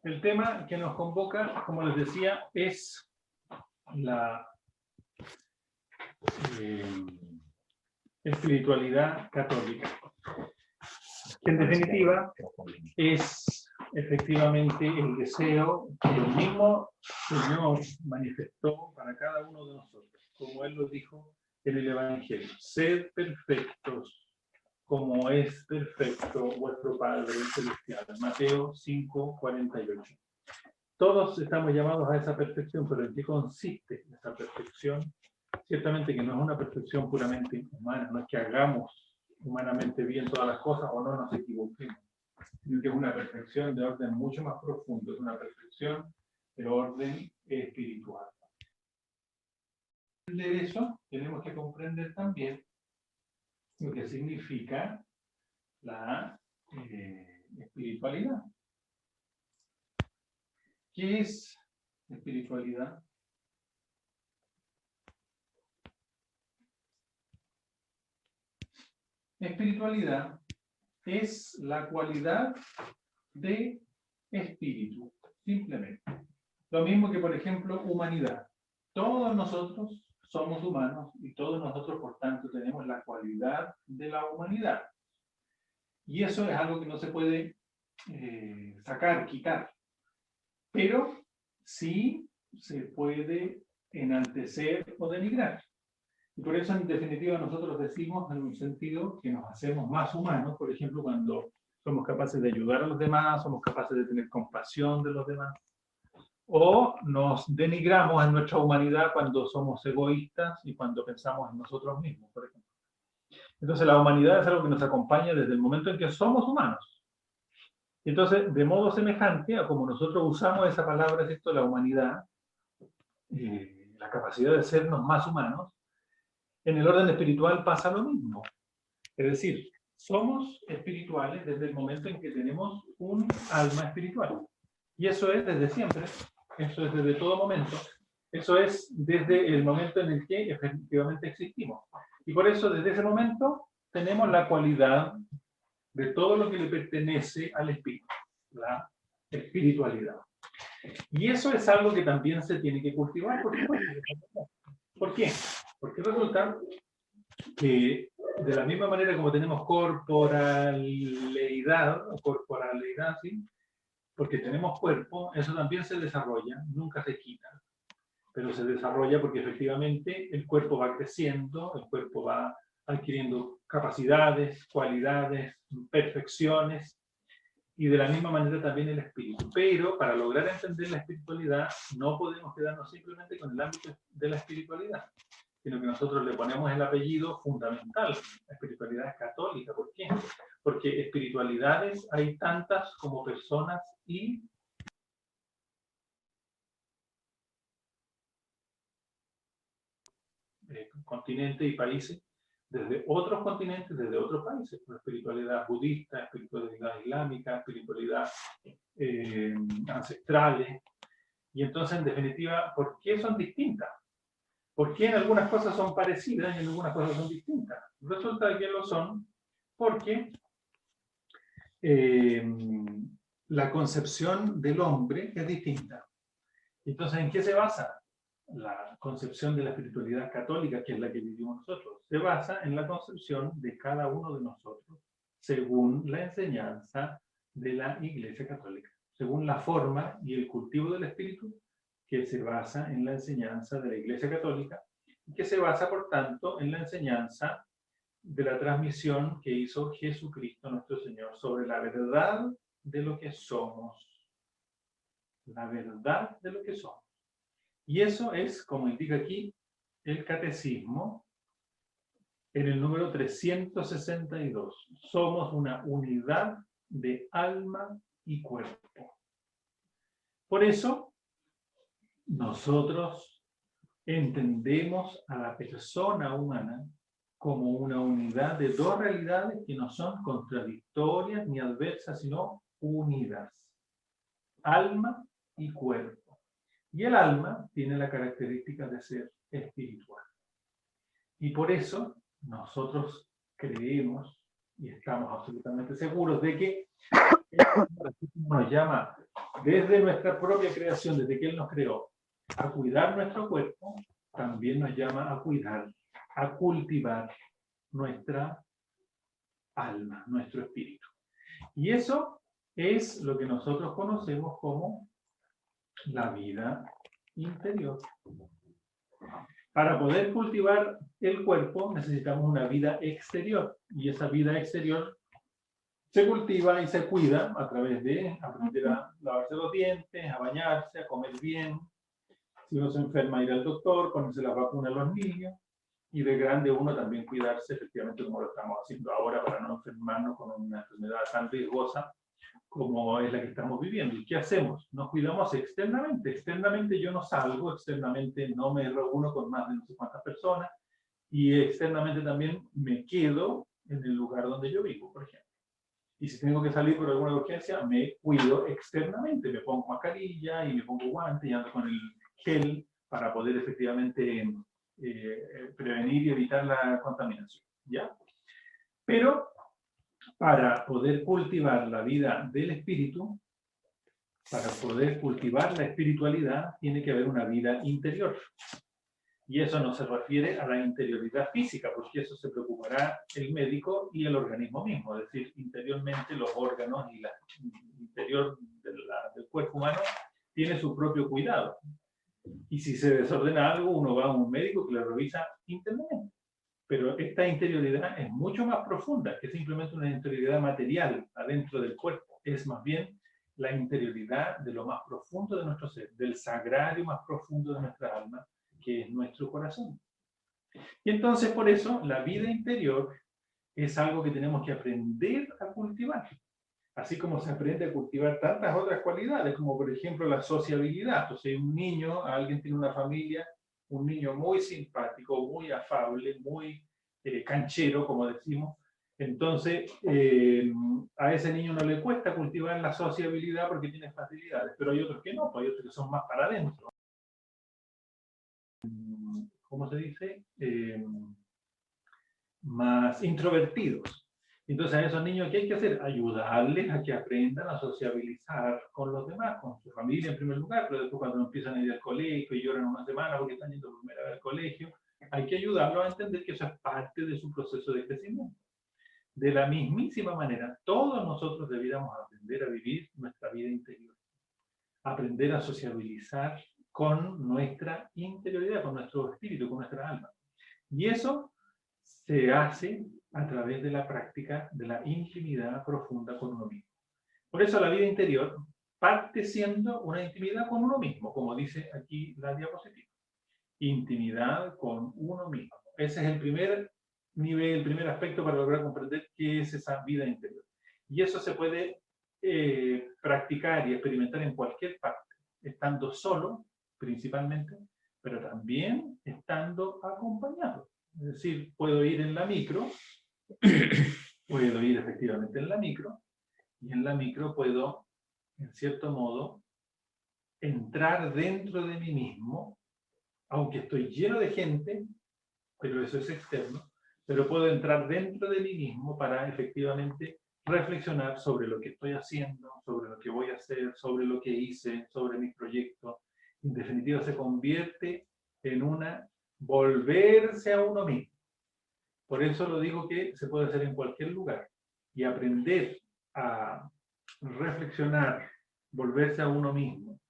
El tema que nos convoca, como les decía, es la espiritualidad católica, que en definitiva es efectivamente el deseo que el mismo Señor manifestó para cada uno de nosotros, como Él lo dijo en el Evangelio: sed perfectos como es perfecto vuestro Padre Celestial. Mateo 5:48. Todos estamos llamados a esa perfección, pero ¿en qué consiste esa perfección? Ciertamente que no es una perfección puramente humana, no es que hagamos humanamente bien todas las cosas o no nos equivoquemos, sino que es una perfección de orden mucho más profundo, es una perfección de orden espiritual. De eso tenemos que comprender también lo que significa la espiritualidad. ¿Qué es espiritualidad? Espiritualidad es la cualidad de espíritu, simplemente. Lo mismo que, por ejemplo, humanidad. Todos nosotros somos humanos y todos nosotros, por tanto, tenemos la cualidad de la humanidad. Y eso es algo que no se puede sacar, quitar. Pero sí se puede enaltecer o denigrar. Y por eso, en definitiva, nosotros decimos en un sentido que nos hacemos más humanos, por ejemplo, cuando somos capaces de ayudar a los demás, somos capaces de tener compasión de los demás, o nos denigramos en nuestra humanidad cuando somos egoístas y cuando pensamos en nosotros mismos, por ejemplo. Entonces, la humanidad es algo que nos acompaña desde el momento en que somos humanos. Entonces, de modo semejante a como nosotros usamos esa palabra, ¿cierto?, la humanidad, la capacidad de sernos más humanos, en el orden espiritual pasa lo mismo. Es decir, somos espirituales desde el momento en que tenemos un alma espiritual. Y eso es desde siempre, eso es desde todo momento, eso es desde el momento en el que efectivamente existimos. Y por eso, desde ese momento, tenemos la cualidad de todo lo que le pertenece al espíritu, la espiritualidad. Y eso es algo que también se tiene que cultivar, por supuesto. ¿Por qué? Porque resulta que de la misma manera como tenemos corporalidad, ¿sí?, porque tenemos cuerpo, eso también se desarrolla, nunca se quita, pero se desarrolla porque efectivamente el cuerpo va creciendo, el cuerpo va adquiriendo capacidades, cualidades, perfecciones, y de la misma manera también el espíritu. Pero para lograr entender la espiritualidad no podemos quedarnos simplemente con el ámbito de la espiritualidad, sino que nosotros le ponemos el apellido fundamental, la espiritualidad católica. ¿Por qué? Porque espiritualidades hay tantas como personas y continentes y países, desde otros continentes, desde otros países, por espiritualidad budista, espiritualidad islámica, espiritualidad ancestrales. Y entonces, en definitiva, ¿por qué son distintas? ¿Por qué en algunas cosas son parecidas y en algunas cosas son distintas? Resulta que lo son porque la concepción del hombre es distinta. Entonces, ¿en qué se basa la concepción de la espiritualidad católica, que es la que vivimos nosotros? Se basa en la concepción de cada uno de nosotros, según la enseñanza de la Iglesia Católica, según la forma y el cultivo del espíritu, que se basa en la enseñanza de la Iglesia Católica, y que se basa, por tanto, en la enseñanza de la transmisión que hizo Jesucristo nuestro Señor sobre la verdad de lo que somos. La verdad de lo que somos. Y eso es, como indica aquí el Catecismo, en el número 362. Somos una unidad de alma y cuerpo. Por eso, nosotros entendemos a la persona humana como una unidad de dos realidades que no son contradictorias ni adversas, sino unidas. Alma y cuerpo. Y el alma tiene la característica de ser espiritual. Y por eso nosotros creemos y estamos absolutamente seguros de que nos llama desde nuestra propia creación, desde que Él nos creó, a cuidar nuestro cuerpo, también nos llama a cuidar, a cultivar nuestra alma, nuestro espíritu. Y eso es lo que nosotros conocemos como la vida interior. Para poder cultivar el cuerpo necesitamos una vida exterior, y esa vida exterior se cultiva y se cuida a través de aprender a lavarse los dientes, a bañarse, a comer bien. Si uno se enferma, ir al doctor, ponerse la vacuna a los niños, y de grande uno también cuidarse, efectivamente, como lo estamos haciendo ahora, para no enfermarnos con una enfermedad tan riesgosa como es la que estamos viviendo. ¿Y qué hacemos? Nos cuidamos externamente. Externamente yo no salgo, externamente no me reúno con más de no sé cuántas personas, y externamente también me quedo en el lugar donde yo vivo, por ejemplo. Y si tengo que salir por alguna urgencia, me cuido externamente. Me pongo mascarilla y me pongo guantes y ando con el gel para poder efectivamente prevenir y evitar la contaminación, ¿ya? Pero para poder cultivar la vida del espíritu, para poder cultivar la espiritualidad, tiene que haber una vida interior. Y eso no se refiere a la interioridad física, porque eso se preocupará el médico y el organismo mismo. Es decir, interiormente los órganos y el interior del cuerpo humano tiene su propio cuidado. Y si se desordena algo, uno va a un médico que le revisa internamente. Pero esta interioridad es mucho más profunda que simplemente una interioridad material adentro del cuerpo. Es más bien la interioridad de lo más profundo de nuestro ser, del sagrario más profundo de nuestra alma, que es nuestro corazón. Y entonces, por eso, la vida interior es algo que tenemos que aprender a cultivar. Así como se aprende a cultivar tantas otras cualidades, como por ejemplo la sociabilidad. Entonces, un niño, alguien tiene una familia, un niño muy simpático, muy afable, muy canchero, como decimos. Entonces, a ese niño no le cuesta cultivar la sociabilidad porque tiene facilidades, pero hay otros que no, pues hay otros que son más para adentro. ¿Cómo se dice? Más introvertidos. Entonces a esos niños, ¿qué hay que hacer? Ayudarles a que aprendan a sociabilizar con los demás, con su familia en primer lugar, pero después cuando empiezan a ir al colegio y lloran una semana porque están yendo por primera vez al colegio, hay que ayudarlos a entender que eso es parte de su proceso de crecimiento. De la mismísima manera, todos nosotros debiéramos aprender a vivir nuestra vida interior, aprender a sociabilizar con nuestra interioridad, con nuestro espíritu, con nuestra alma. Y eso se hace a través de la práctica de la intimidad profunda con uno mismo. Por eso la vida interior parte siendo una intimidad con uno mismo, como dice aquí la diapositiva. Intimidad con uno mismo. Ese es el primer nivel, el primer aspecto para lograr comprender qué es esa vida interior. Y eso se puede practicar y experimentar en cualquier parte, estando solo, principalmente, pero también estando acompañado. Es decir, puedo ir en la micro, puedo ir efectivamente en la micro, y en la micro puedo, en cierto modo, entrar dentro de mí mismo, aunque estoy lleno de gente, pero eso es externo, pero puedo entrar dentro de mí mismo para efectivamente reflexionar sobre lo que estoy haciendo, sobre lo que voy a hacer, sobre lo que hice, sobre mis proyectos. En definitiva, se convierte en una volverse a uno mismo. Por eso lo digo que se puede hacer en cualquier lugar. Y aprender a reflexionar, volverse a uno mismo,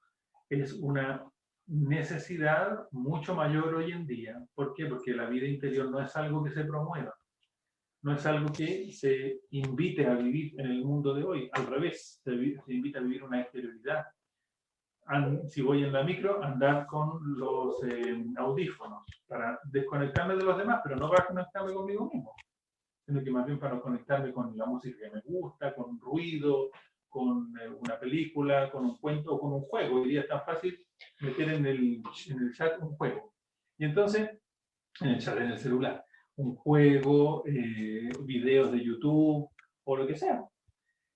es una necesidad mucho mayor hoy en día. ¿Por qué? Porque la vida interior no es algo que se promueva, no es algo que se invite a vivir en el mundo de hoy. Al revés, se invita a vivir una exterioridad. Si voy en la micro, andar con los audífonos para desconectarme de los demás, pero no para conectarme conmigo mismo, sino que más bien para conectarme con la música que me gusta, con ruido, con una película, con un cuento o con un juego. Hoy día es tan fácil meter en el chat un juego. Y entonces, en el chat, en el celular, un juego, videos de YouTube o lo que sea.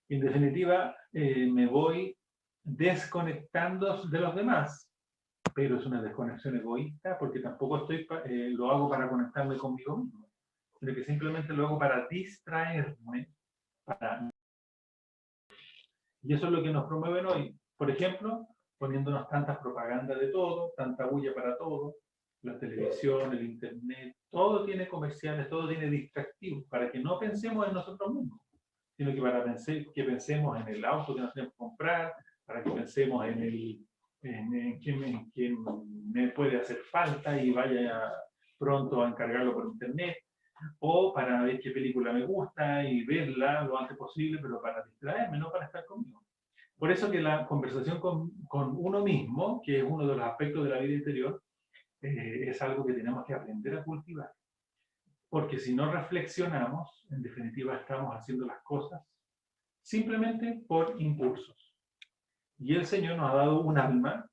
En definitiva, me voy desconectando de los demás, pero es una desconexión egoísta porque tampoco lo hago para conectarme conmigo mismo, sino que simplemente lo hago para distraerme. Y eso es lo que nos promueven hoy. Por ejemplo, poniéndonos tantas propagandas de todo, tanta bulla para todo, la televisión, el internet, todo tiene comerciales, todo tiene distractivos, para que no pensemos en nosotros mismos, sino que que pensemos en el auto que nos tenemos que comprar, para que pensemos en quién me puede hacer falta y vaya pronto a encargarlo por internet, o para ver qué película me gusta y verla lo antes posible, pero para distraerme, no para estar conmigo. Por eso que la conversación con uno mismo, que es uno de los aspectos de la vida interior, es algo que tenemos que aprender a cultivar. Porque si no reflexionamos, en definitiva estamos haciendo las cosas simplemente por impulsos. Y el Señor nos ha dado un alma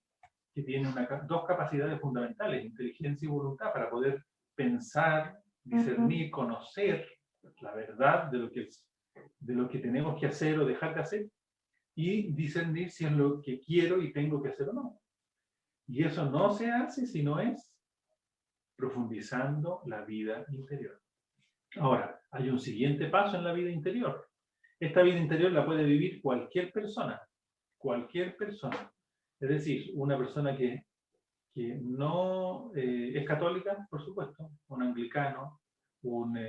que tiene dos capacidades fundamentales, inteligencia y voluntad, para poder pensar, discernir, conocer la verdad de lo que tenemos que hacer o dejar de hacer, y discernir si es lo que quiero y tengo que hacer o no. Y eso no se hace si no es profundizando la vida interior. Ahora, hay un siguiente paso en la vida interior. Esta vida interior la puede vivir cualquier persona. Cualquier persona. Es decir, una persona que no es católica, por supuesto, un anglicano, un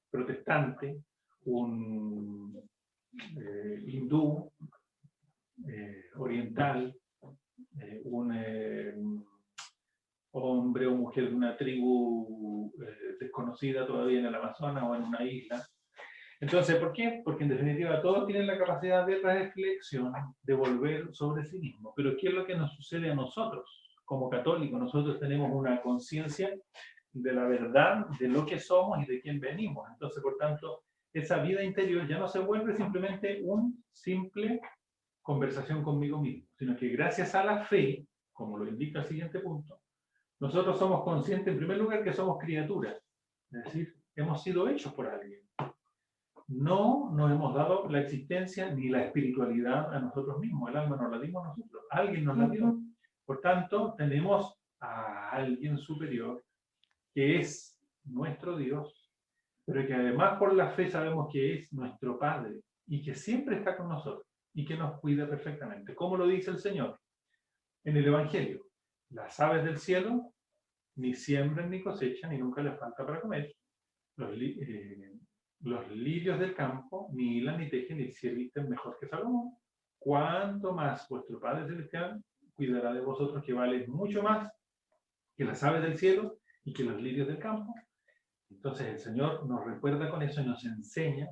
protestante, un hindú, oriental, un hombre o mujer de una tribu desconocida todavía en el Amazonas o en una isla. Entonces, ¿por qué? Porque en definitiva todos tienen la capacidad de reflexión, de volver sobre sí mismos. Pero ¿qué es lo que nos sucede a nosotros? Como católicos, nosotros tenemos una conciencia de la verdad, de lo que somos y de quién venimos. Entonces, por tanto, esa vida interior ya no se vuelve simplemente un simple conversación conmigo mismo, sino que gracias a la fe, como lo indica el siguiente punto, nosotros somos conscientes en primer lugar que somos criaturas, es decir, hemos sido hechos por alguien. No nos hemos dado la existencia ni la espiritualidad a nosotros mismos, el alma nos la dimos nosotros, alguien nos la dio. Por tanto, tenemos a alguien superior que es nuestro Dios, pero que además por la fe sabemos que es nuestro Padre y que siempre está con nosotros y que nos cuida perfectamente. ¿Cómo lo dice el Señor en el Evangelio? Las aves del cielo ni siembran ni cosechan y nunca les falta para comer. Los lirios del campo ni hilan ni tejen y se visten mejor que Salomón. ¿Cuánto más vuestro Padre Celestial cuidará de vosotros, que valen mucho más que las aves del cielo y que los lirios del campo? Entonces el Señor nos recuerda con eso y nos enseña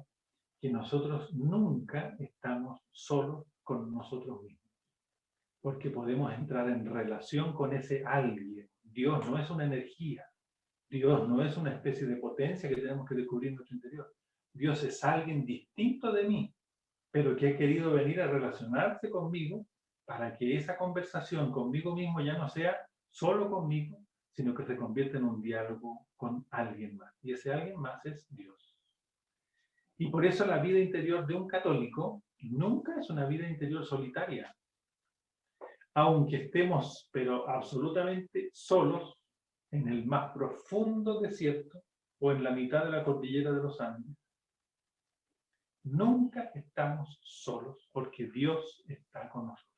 que nosotros nunca estamos solos con nosotros mismos, porque podemos entrar en relación con ese alguien. Dios no es una energía, Dios no es una especie de potencia que tenemos que descubrir en nuestro interior. Dios es alguien distinto de mí, pero que ha querido venir a relacionarse conmigo para que esa conversación conmigo mismo ya no sea solo conmigo, sino que se convierta en un diálogo con alguien más. Y ese alguien más es Dios. Y por eso la vida interior de un católico nunca es una vida interior solitaria. Aunque estemos, pero absolutamente solos, en el más profundo desierto o en la mitad de la cordillera de los Andes, nunca estamos solos porque Dios está con nosotros.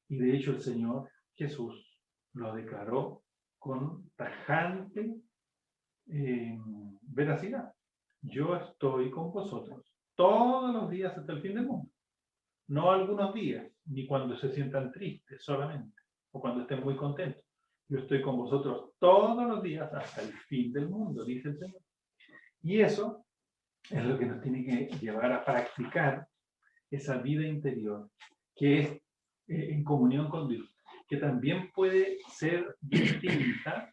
Y de hecho el Señor Jesús lo declaró con tajante veracidad. Yo estoy con vosotros todos los días hasta el fin del mundo. No algunos días, ni cuando se sientan tristes solamente, o cuando estén muy contentos. Yo estoy con vosotros todos los días hasta el fin del mundo, dice el Señor. Y eso es lo que nos tiene que llevar a practicar esa vida interior, que es en comunión con Dios, que también puede ser distinta,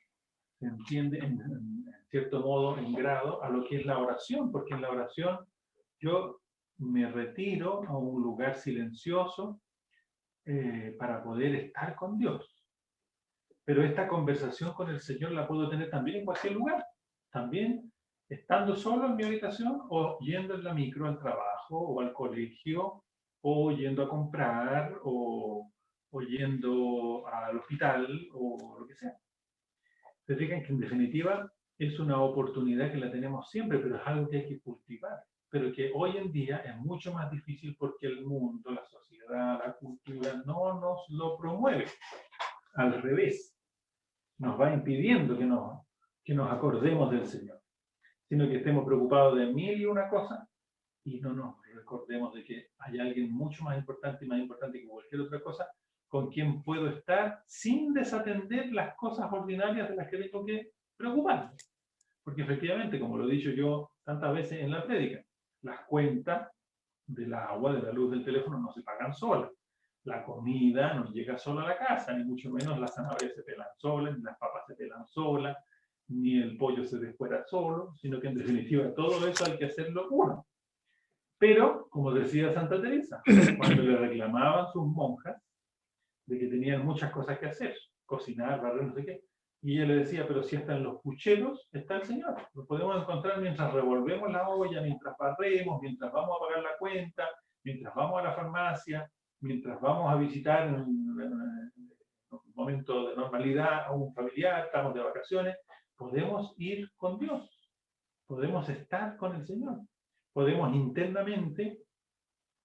se entiende en cierto modo, en grado, a lo que es la oración, porque en la oración yo me retiro a un lugar silencioso para poder estar con Dios. Pero esta conversación con el Señor la puedo tener también en cualquier lugar, también estando solo en mi habitación o yendo en la micro al trabajo o al colegio o yendo a comprar o yendo al hospital o lo que sea. Se fijan que en definitiva es una oportunidad que la tenemos siempre, pero es algo que hay que cultivar. pero que hoy en día es mucho más difícil porque el mundo, la sociedad, la cultura no nos lo promueve. Al revés, nos va impidiendo que nos acordemos del Señor, sino que estemos preocupados de mil y una cosa y no nos recordemos de que hay alguien mucho más importante y más importante que cualquier otra cosa con quien puedo estar sin desatender las cosas ordinarias de las que tengo que preocuparme. Porque efectivamente, como lo he dicho yo tantas veces en la prédica, las cuentas del agua, de la luz, del teléfono no se pagan solas. La comida no llega sola a la casa, ni mucho menos las zanahorias se pelan solas, ni las papas se pelan solas, ni el pollo se descuera solo, sino que en definitiva todo eso hay que hacerlo uno. Pero, como decía Santa Teresa, cuando le reclamaban sus monjas de que tenían muchas cosas que hacer, cocinar, barrer, no sé qué, y ella le decía, pero si están los pucheros, está el Señor. Lo podemos encontrar mientras revolvemos la olla, mientras barremos, mientras vamos a pagar la cuenta, mientras vamos a la farmacia, mientras vamos a visitar en un momento de normalidad a un familiar, estamos de vacaciones, podemos ir con Dios, podemos estar con el Señor, podemos internamente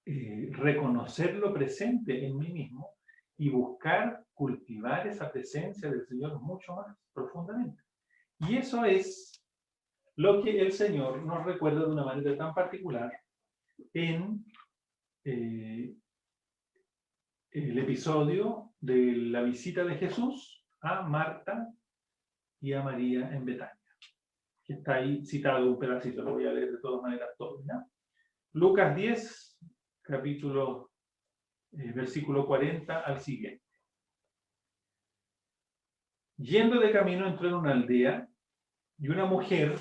reconocerlo presente en mí mismo y buscar cultivar esa presencia del Señor mucho más profundamente. Y eso es lo que el Señor nos recuerda de una manera tan particular en el episodio de la visita de Jesús a Marta y a María en Betania, que está ahí citado un pedacito, lo voy a leer de todas maneras todo, ¿ya? Lucas 10, capítulo, versículo 40 al siguiente. Yendo de camino entró en una aldea y una mujer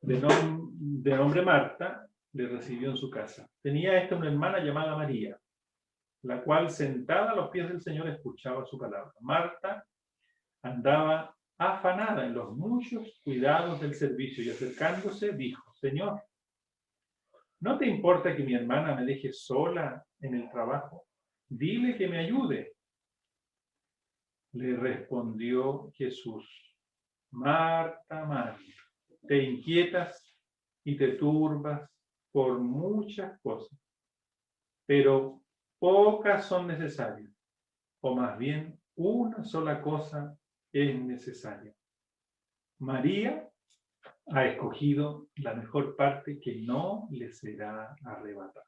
de nombre Marta le recibió en su casa. Tenía esta una hermana llamada María, la cual sentada a los pies del Señor escuchaba su palabra. Marta andaba afanada en los muchos cuidados del servicio y acercándose dijo, Señor, ¿no te importa que mi hermana me deje sola en el trabajo? Dile que me ayude. Le respondió Jesús, Marta, Marta, te inquietas y te turbas por muchas cosas, pero pocas son necesarias, o más bien una sola cosa es necesaria. María ha escogido la mejor parte que no le será arrebatada.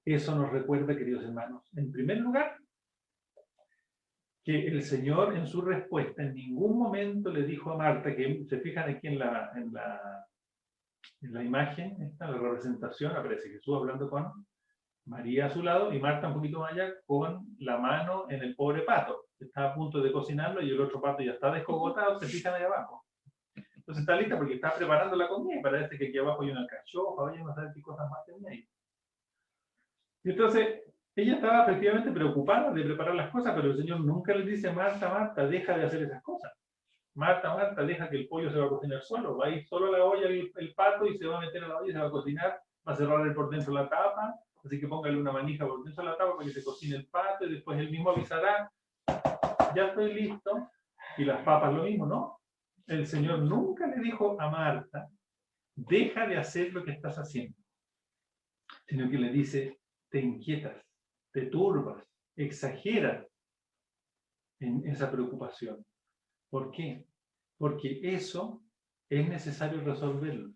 Eso nos recuerda, queridos hermanos, en primer lugar, que el Señor en su respuesta en ningún momento le dijo a Marta, que se fijan aquí en la imagen, esta, la representación, aparece Jesús hablando con María a su lado y Marta un poquito más allá con la mano en el pobre pato, que está a punto de cocinarlo y el otro pato ya está descogotado, se fijan ahí abajo. Entonces está lista porque está preparando la comida y parece que aquí abajo hay una alcachofa, oye, no sabes qué cosas más tenía ahí. Y entonces ella estaba efectivamente preocupada de preparar las cosas, pero el Señor nunca le dice, Marta, Marta, deja de hacer esas cosas. Marta, Marta, deja que el pollo se va a cocinar solo. Va a ir solo a la olla el pato y se va a meter a la olla y se va a cocinar. Va a cerrar por dentro la tapa, así que póngale una manija por dentro de la tapa para que se cocine el pato y después él mismo avisará, ya estoy listo. Y las papas lo mismo, ¿no? El Señor nunca le dijo a Marta, deja de hacer lo que estás haciendo, sino que le dice, te inquietas, te turbas, exageras en esa preocupación. ¿Por qué? Porque eso es necesario resolverlo.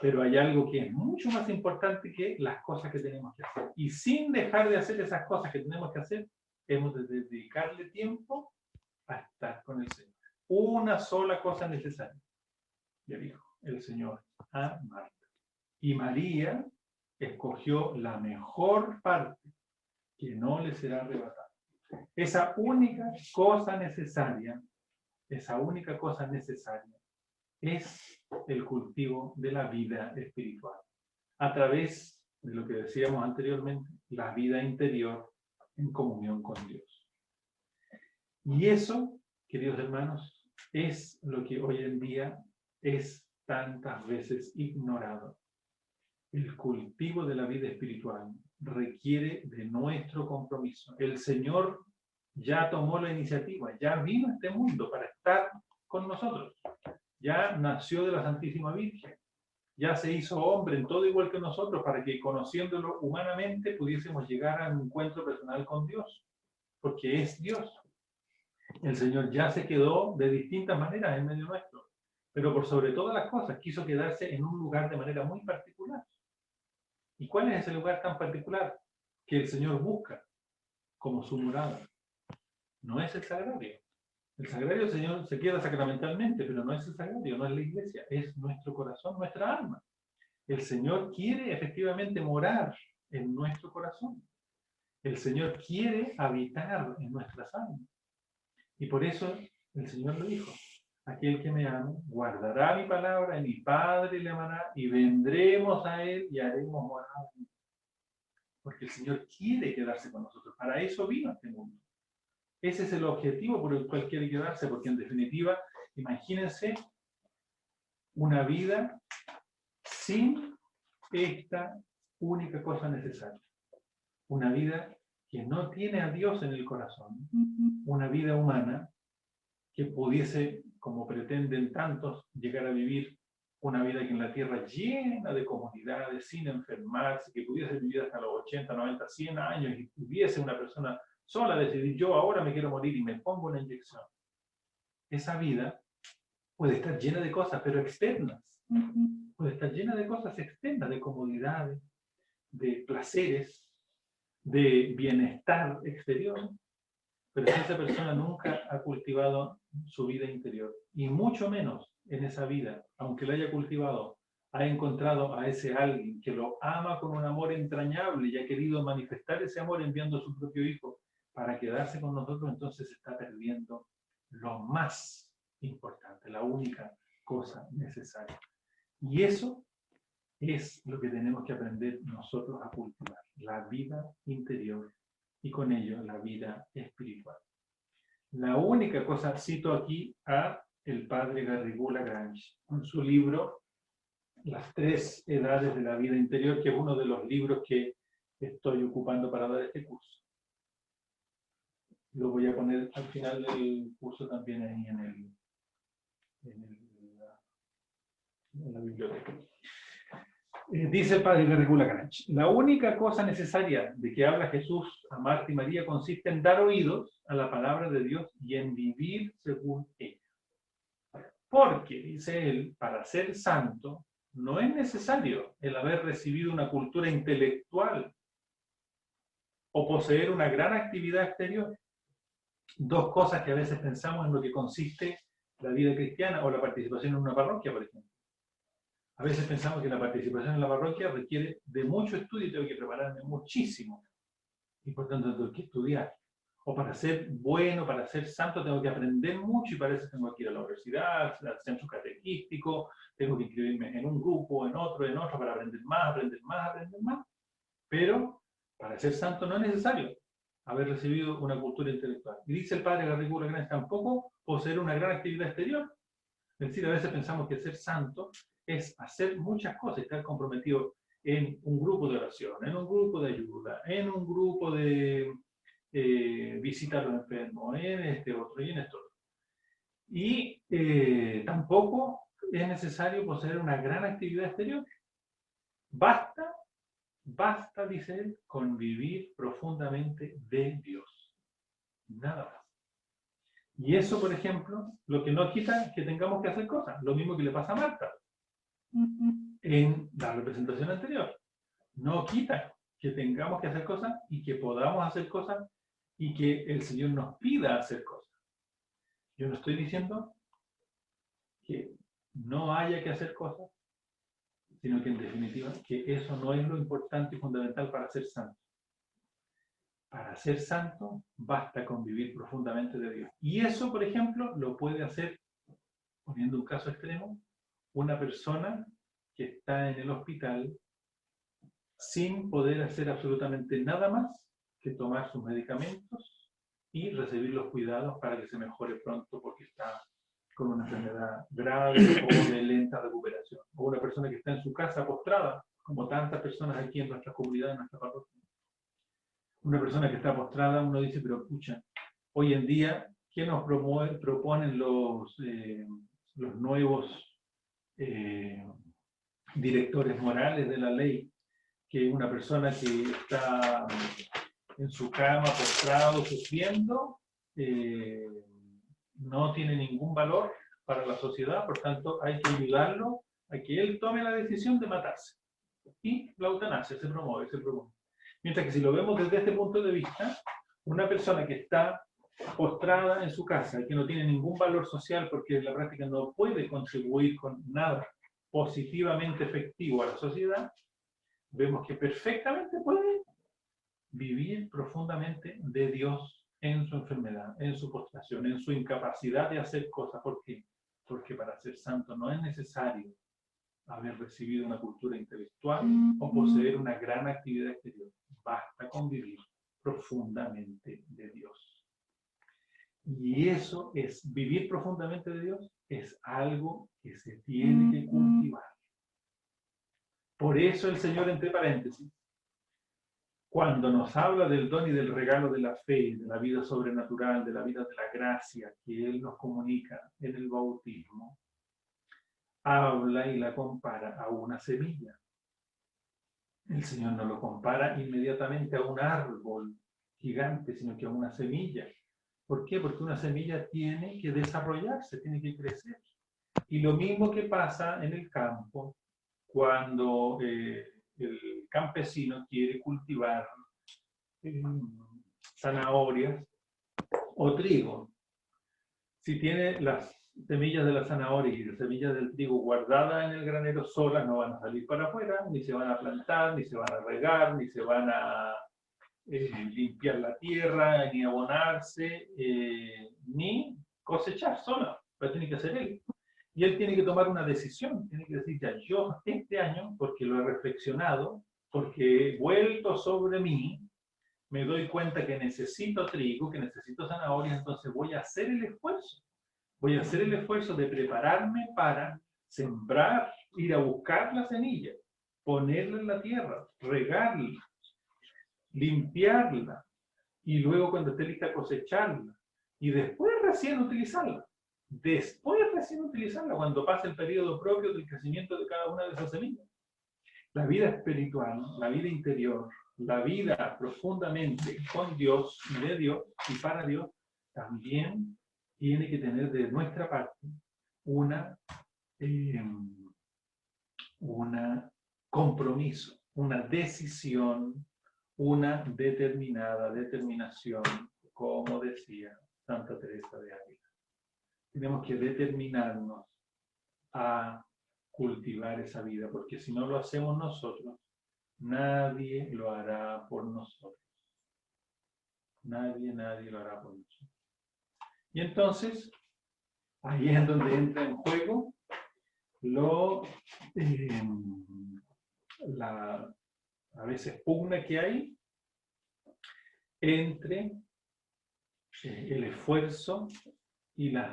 Pero hay algo que es mucho más importante que las cosas que tenemos que hacer. Y sin dejar de hacer esas cosas que tenemos que hacer, hemos de dedicarle tiempo a estar con el Señor. Una sola cosa necesaria, le dijo el Señor a Marta. Y María escogió la mejor parte que no le será arrebatada. Esa única cosa necesaria es el cultivo de la vida espiritual. A través de lo que decíamos anteriormente, la vida interior en comunión con Dios. Y eso, queridos hermanos, es lo que hoy en día es tantas veces ignorado. El cultivo de la vida espiritual requiere de nuestro compromiso. El Señor ya tomó la iniciativa, ya vino a este mundo para estar con nosotros. Ya nació de la Santísima Virgen. ya se hizo hombre en todo igual que nosotros para que conociéndolo humanamente pudiésemos llegar a un encuentro personal con Dios, porque es Dios. El Señor ya se quedó de distintas maneras en medio nuestro, pero por sobre todas las cosas quiso quedarse en un lugar de manera muy particular. ¿Y cuál es ese lugar tan particular que el Señor busca como su morada? No es el sagrario. El sagrario del Señor se queda sacramentalmente, pero no es el sagrario, no es la iglesia, es nuestro corazón, nuestra alma. El Señor quiere efectivamente morar en nuestro corazón. El Señor quiere habitar en nuestras almas. Y por eso el Señor lo dijo: aquel que me ama guardará mi palabra y mi Padre le amará y vendremos a él y haremos morada en él. Porque el Señor quiere quedarse con nosotros. Para eso vino a este mundo. Ese es el objetivo por el cual quiere quedarse, porque en definitiva, imagínense una vida sin esta única cosa necesaria. Una vida que no tiene a Dios en el corazón. Una vida humana que pudiese, como pretenden tantos, llegar a vivir una vida que en la tierra llena de comodidades, sin enfermarse, que pudiese vivir hasta los 80, 90, 100 años y pudiese una persona sola decidir: yo ahora me quiero morir y me pongo una inyección. Esa vida puede estar llena de cosas, pero externas. Puede estar llena de cosas externas, de comodidades, de placeres, de bienestar exterior, pero si esa persona nunca ha cultivado su vida interior, y mucho menos en esa vida, aunque la haya cultivado, ha encontrado a ese alguien que lo ama con un amor entrañable y ha querido manifestar ese amor enviando a su propio hijo para quedarse con nosotros, entonces está perdiendo lo más importante, la única cosa necesaria. Y eso es lo que tenemos que aprender nosotros a cultivar, la vida interior y con ello la vida espiritual. La única cosa, cito aquí a el padre Garrigou Lagrange, en su libro Las tres edades de la vida interior, que es uno de los libros que estoy ocupando para dar este curso. Lo voy a poner al final del curso también ahí en la biblioteca. Dice el padre Garrigou Lagrange: la única cosa necesaria de que habla Jesús a Marta y María consiste en dar oídos a la palabra de Dios y en vivir según ella. Porque, dice él, para ser santo no es necesario el haber recibido una cultura intelectual o poseer una gran actividad exterior. Dos cosas que a veces pensamos en lo que consiste la vida cristiana o la participación en una parroquia, por ejemplo. A veces pensamos que la participación en la parroquia requiere de mucho estudio y tengo que prepararme muchísimo. Y por tanto tengo que estudiar. O para ser bueno, para ser santo, tengo que aprender mucho y para eso tengo que ir a la universidad, al centro catequístico, tengo que inscribirme en un grupo, en otro, para aprender más, aprender más, aprender más. Pero para ser santo no es necesario haber recibido una cultura intelectual. Y dice el padre Garrigou Lagrange: tampoco poseer una gran actividad exterior. Es decir, a veces pensamos que ser santo es hacer muchas cosas, estar comprometido en un grupo de oración, en un grupo de ayuda, en un grupo de visitar a los enfermos, en este otro y en esto otro. Y tampoco es necesario poseer una gran actividad exterior. Basta, dice él, con vivir profundamente de Dios. Nada más. Y eso, por ejemplo, lo que no quita que tengamos que hacer cosas. Lo mismo que le pasa a Marta en la representación anterior. No quita que tengamos que hacer cosas y que podamos hacer cosas y que el Señor nos pida hacer cosas. Yo no estoy diciendo que no haya que hacer cosas, sino que en definitiva que eso no es lo importante y fundamental para ser santo. Para ser santo basta con vivir profundamente de Dios. Y eso, por ejemplo, lo puede hacer, poniendo un caso extremo, una persona que está en el hospital sin poder hacer absolutamente nada más que tomar sus medicamentos y recibir los cuidados para que se mejore pronto porque está con una enfermedad grave o de lenta recuperación. O una persona que está en su casa postrada, como tantas personas aquí en nuestra comunidad, en nuestra parroquia. Una persona que está postrada, uno dice: pero escucha, hoy en día, ¿qué nos proponen los nuevos directores morales de la ley, que una persona que está en su cama, postrado, sufriendo, no tiene ningún valor para la sociedad, por tanto hay que ayudarlo a que él tome la decisión de matarse. Y la eutanasia se promueve, se promueve. Mientras que si lo vemos desde este punto de vista, una persona que está postrada en su casa y que no tiene ningún valor social porque en la práctica no puede contribuir con nada positivamente efectivo a la sociedad, vemos que perfectamente puede vivir profundamente de Dios en su enfermedad, en su postración, en su incapacidad de hacer cosas. ¿Por qué? Porque para ser santo no es necesario haber recibido una cultura intelectual o poseer una gran actividad exterior. Basta con vivir profundamente de Dios. Y eso es, vivir profundamente de Dios, es algo que se tiene que cultivar. Por eso el Señor, entre paréntesis, cuando nos habla del don y del regalo de la fe, de la vida sobrenatural, de la vida de la gracia que Él nos comunica en el bautismo, habla y la compara a una semilla. El Señor no lo compara inmediatamente a un árbol gigante, sino que a una semilla. ¿Por qué? Porque una semilla tiene que desarrollarse, tiene que crecer. Y lo mismo que pasa en el campo, cuando el campesino quiere cultivar zanahorias o trigo. Si tiene las semillas de la zanahoria y las semillas del trigo guardadas en el granero solas, no van a salir para afuera, ni se van a plantar, ni se van a regar, ni se van a limpiar la tierra, ni abonarse, ni cosechar sola. Lo tiene que hacer él. Y él tiene que tomar una decisión, tiene que decir, ya, yo este año, porque lo he reflexionado, porque he vuelto sobre mí, me doy cuenta que necesito trigo, que necesito zanahoria, entonces voy a hacer el esfuerzo. Voy a hacer el esfuerzo de prepararme para sembrar, ir a buscar la semilla, ponerla en la tierra, regarla, limpiarla, y luego cuando esté lista cosecharla, y después recién utilizarla. Después recién utilizarla, cuando pase el periodo propio del crecimiento de cada una de esas semillas. La vida espiritual, la vida interior, la vida profundamente con Dios y de Dios y para Dios, también tiene que tener de nuestra parte una compromiso, una decisión, una determinación, como decía Santa Teresa de Ávila. Tenemos que determinarnos a cultivar esa vida, porque si no lo hacemos nosotros, nadie lo hará por nosotros. Nadie lo hará por nosotros. Y entonces, ahí es donde entra en juego a veces pugna que hay entre el esfuerzo y los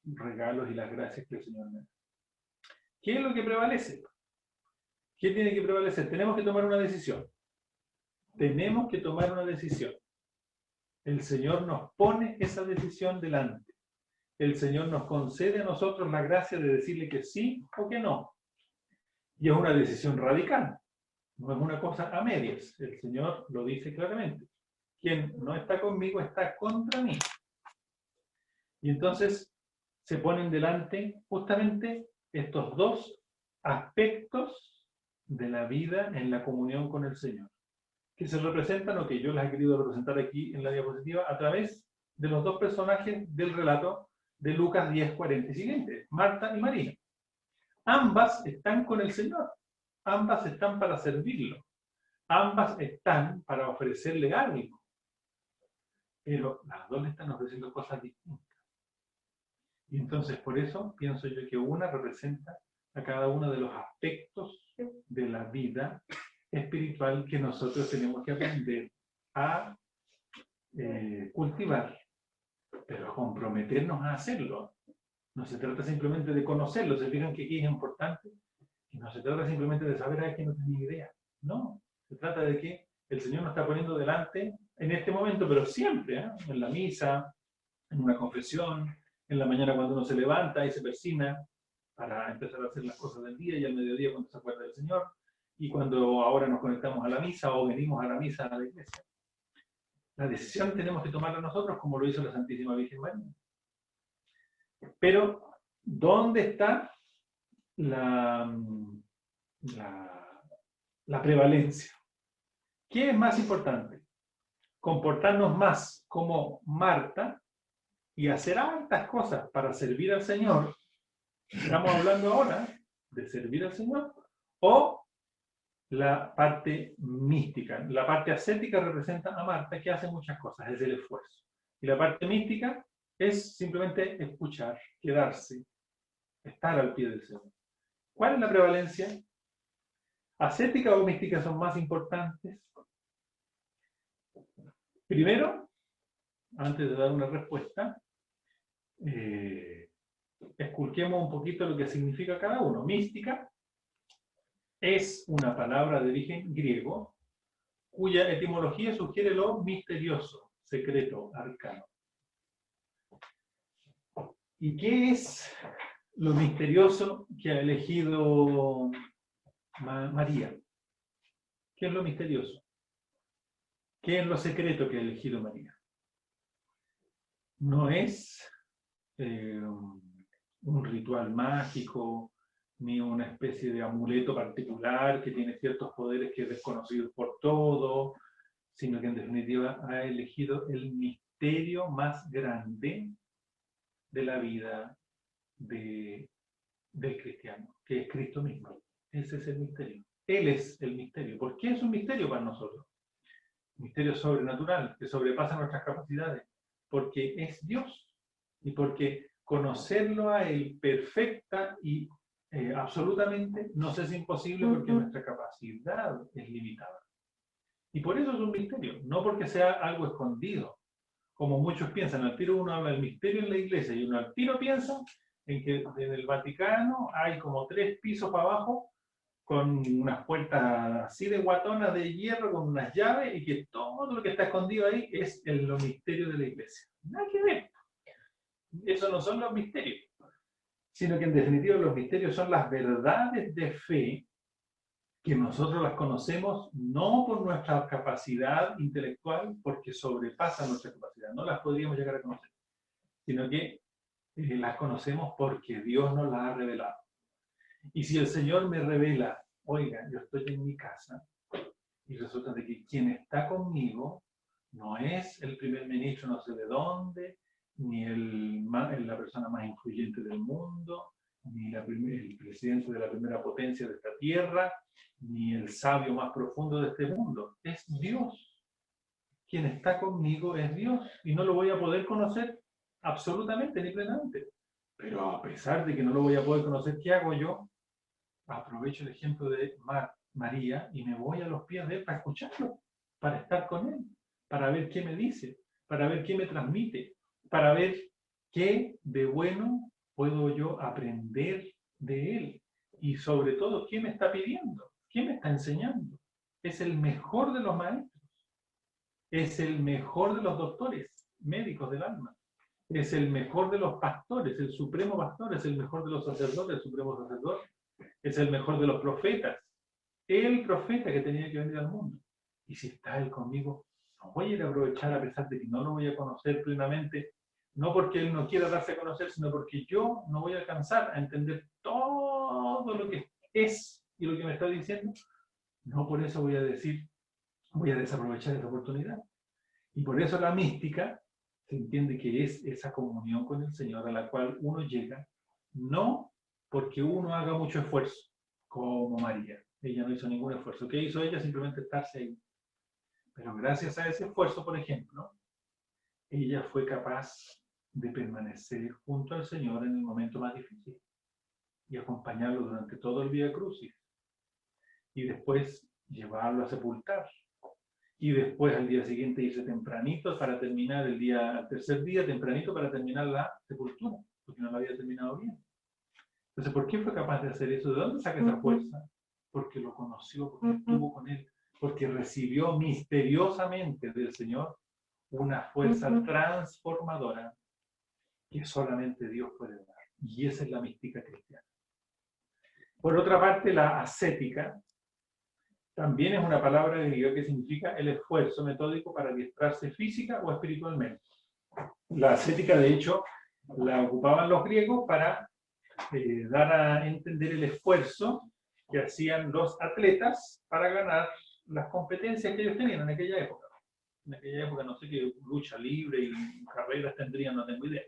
regalos y las gracias que el Señor me da. ¿Qué es lo que prevalece? ¿Qué tiene que prevalecer? Tenemos que tomar una decisión. Tenemos que tomar una decisión. El Señor nos pone esa decisión delante. El Señor nos concede a nosotros la gracia de decirle que sí o que no. Y es una decisión radical. No es una cosa a medias. El Señor lo dice claramente. Quien no está conmigo está contra mí. Y entonces se ponen delante justamente estos dos aspectos de la vida en la comunión con el Señor, que se representan, o que yo las he querido representar aquí en la diapositiva, a través de los dos personajes del relato de Lucas 10:40 y siguiente, Marta y María. Ambas están con el Señor, ambas están para servirlo, ambas están para ofrecerle algo, pero las dos le están ofreciendo cosas distintas. Y entonces por eso pienso yo que una representa a cada uno de los aspectos de la vida espiritual que nosotros tenemos que aprender a cultivar, pero comprometernos a hacerlo. No se trata simplemente de conocerlo. Se fijan que aquí es importante que no se trata simplemente de saber que no tenía idea. No, se trata de que el Señor nos está poniendo delante en este momento, pero siempre, en la misa, en una confesión, en la mañana cuando uno se levanta y se persina, para empezar a hacer las cosas del día y al mediodía cuando se acuerda del Señor, y cuando ahora nos conectamos a la misa o venimos a la misa a la iglesia. La decisión tenemos que tomarla nosotros, como lo hizo la Santísima Virgen María. Pero, ¿dónde está la prevalencia? ¿Qué es más importante? ¿Comportarnos más como Marta y hacer hartas cosas para servir al Señor? Estamos hablando ahora de servir al Señor, o la parte mística. La parte ascética representa a Marta, que hace muchas cosas, es el esfuerzo. Y la parte mística es simplemente escuchar, quedarse, estar al pie del Señor. ¿Cuál es la prevalencia? ¿Ascética o mística son más importantes? Primero, antes de dar una respuesta, esculquemos un poquito lo que significa cada uno. Mística es una palabra de origen griego cuya etimología sugiere lo misterioso, secreto, arcano. ¿Y qué es lo misterioso que ha elegido María? ¿Qué es lo misterioso? ¿Qué es lo secreto que ha elegido María? No es un ritual mágico, ni una especie de amuleto particular que tiene ciertos poderes que es desconocido por todos, sino que en definitiva ha elegido el misterio más grande de la vida del cristiano, que es Cristo mismo. Ese es el misterio. Él es el misterio. ¿Por qué es un misterio para nosotros? Un misterio sobrenatural, que sobrepasa nuestras capacidades, porque es Dios y porque conocerlo a Él perfecta y absolutamente nos es imposible porque nuestra capacidad es limitada. Y por eso es un misterio, no porque sea algo escondido, como muchos piensan. Al tiro uno habla del misterio en la iglesia y uno al tiro piensa en que en el Vaticano hay como 3 pisos para abajo con unas puertas así de guatonas de hierro, con unas llaves, y que todo lo que está escondido ahí es los misterios de la iglesia. Nada que ver. Eso no son los misterios, sino que en definitiva los misterios son las verdades de fe que nosotros las conocemos no por nuestra capacidad intelectual, porque sobrepasan nuestra capacidad, no las podríamos llegar a conocer, sino que las conocemos porque Dios nos las ha revelado. Y si el Señor me revela, oiga, yo estoy en mi casa, y resulta de que quien está conmigo no es el primer ministro no sé de dónde, ni la persona más influyente del mundo, ni el presidente de la primera potencia de esta tierra, ni el sabio más profundo de este mundo. Es Dios. Quien está conmigo es Dios, y no lo voy a poder conocer absolutamente ni plenamente. Pero a pesar de que no lo voy a poder conocer, ¿qué hago yo? Aprovecho el ejemplo de María y me voy a los pies de Él para escucharlo, para estar con Él, para ver qué me dice, para ver qué me transmite, para ver qué de bueno puedo yo aprender de Él. Y sobre todo, ¿qué me está pidiendo? ¿Qué me está enseñando? Es el mejor de los maestros. Es el mejor de los doctores, médicos del alma. Es el mejor de los pastores, el supremo pastor. Es el mejor de los sacerdotes, el supremo sacerdote. Es el mejor de los profetas. El profeta que tenía que venir al mundo. Y si está Él conmigo, no voy a ir a aprovechar a pesar de que no lo voy a conocer plenamente, no porque Él no quiera darse a conocer, sino porque yo no voy a alcanzar a entender todo lo que es y lo que me está diciendo. No por eso voy a decir, voy a desaprovechar esa oportunidad. Y por eso la mística se entiende que es esa comunión con el Señor a la cual uno llega, no porque uno haga mucho esfuerzo, como María. Ella no hizo ningún esfuerzo. ¿Qué hizo ella? Simplemente estarse ahí. Pero gracias a ese esfuerzo, por ejemplo, ella fue capaz de permanecer junto al Señor en el momento más difícil y acompañarlo durante todo el Vía Crucis. Y después llevarlo a sepultar. Y después al día siguiente irse tempranito para terminar al tercer día tempranito para terminar la sepultura, porque no lo había terminado bien. Entonces, ¿por qué fue capaz de hacer eso? ¿De dónde saca esa fuerza? Porque lo conoció, porque estuvo con Él, porque recibió misteriosamente del Señor una fuerza transformadora que solamente Dios puede dar. Y esa es la mística cristiana. Por otra parte, la ascética también es una palabra griega que significa el esfuerzo metódico para adiestrarse física o espiritualmente. La ascética, de hecho, la ocupaban los griegos para dar a entender el esfuerzo que hacían los atletas para ganar las competencias que ellos tenían en aquella época. En aquella época no sé qué lucha libre y carreras tendrían, no tengo idea.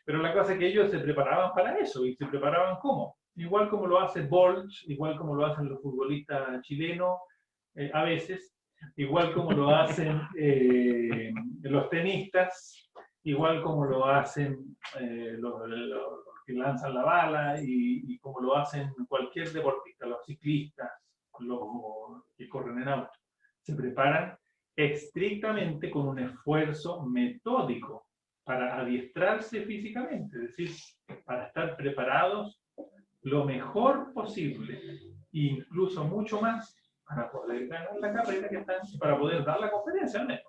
Pero la cosa es que ellos se preparaban para eso. ¿Y se preparaban cómo? Igual como lo hace Bolt, igual como lo hacen los futbolistas chilenos a veces, igual como lo hacen los tenistas, igual como lo hacen los que lanzan la bala y como lo hacen cualquier deportista, los ciclistas, los que corren en auto. Se preparan estrictamente con un esfuerzo metódico para adiestrarse físicamente, es decir, para estar preparados lo mejor posible, incluso mucho más, para poder ganar la carrera que están, para poder dar la conferencia al menos.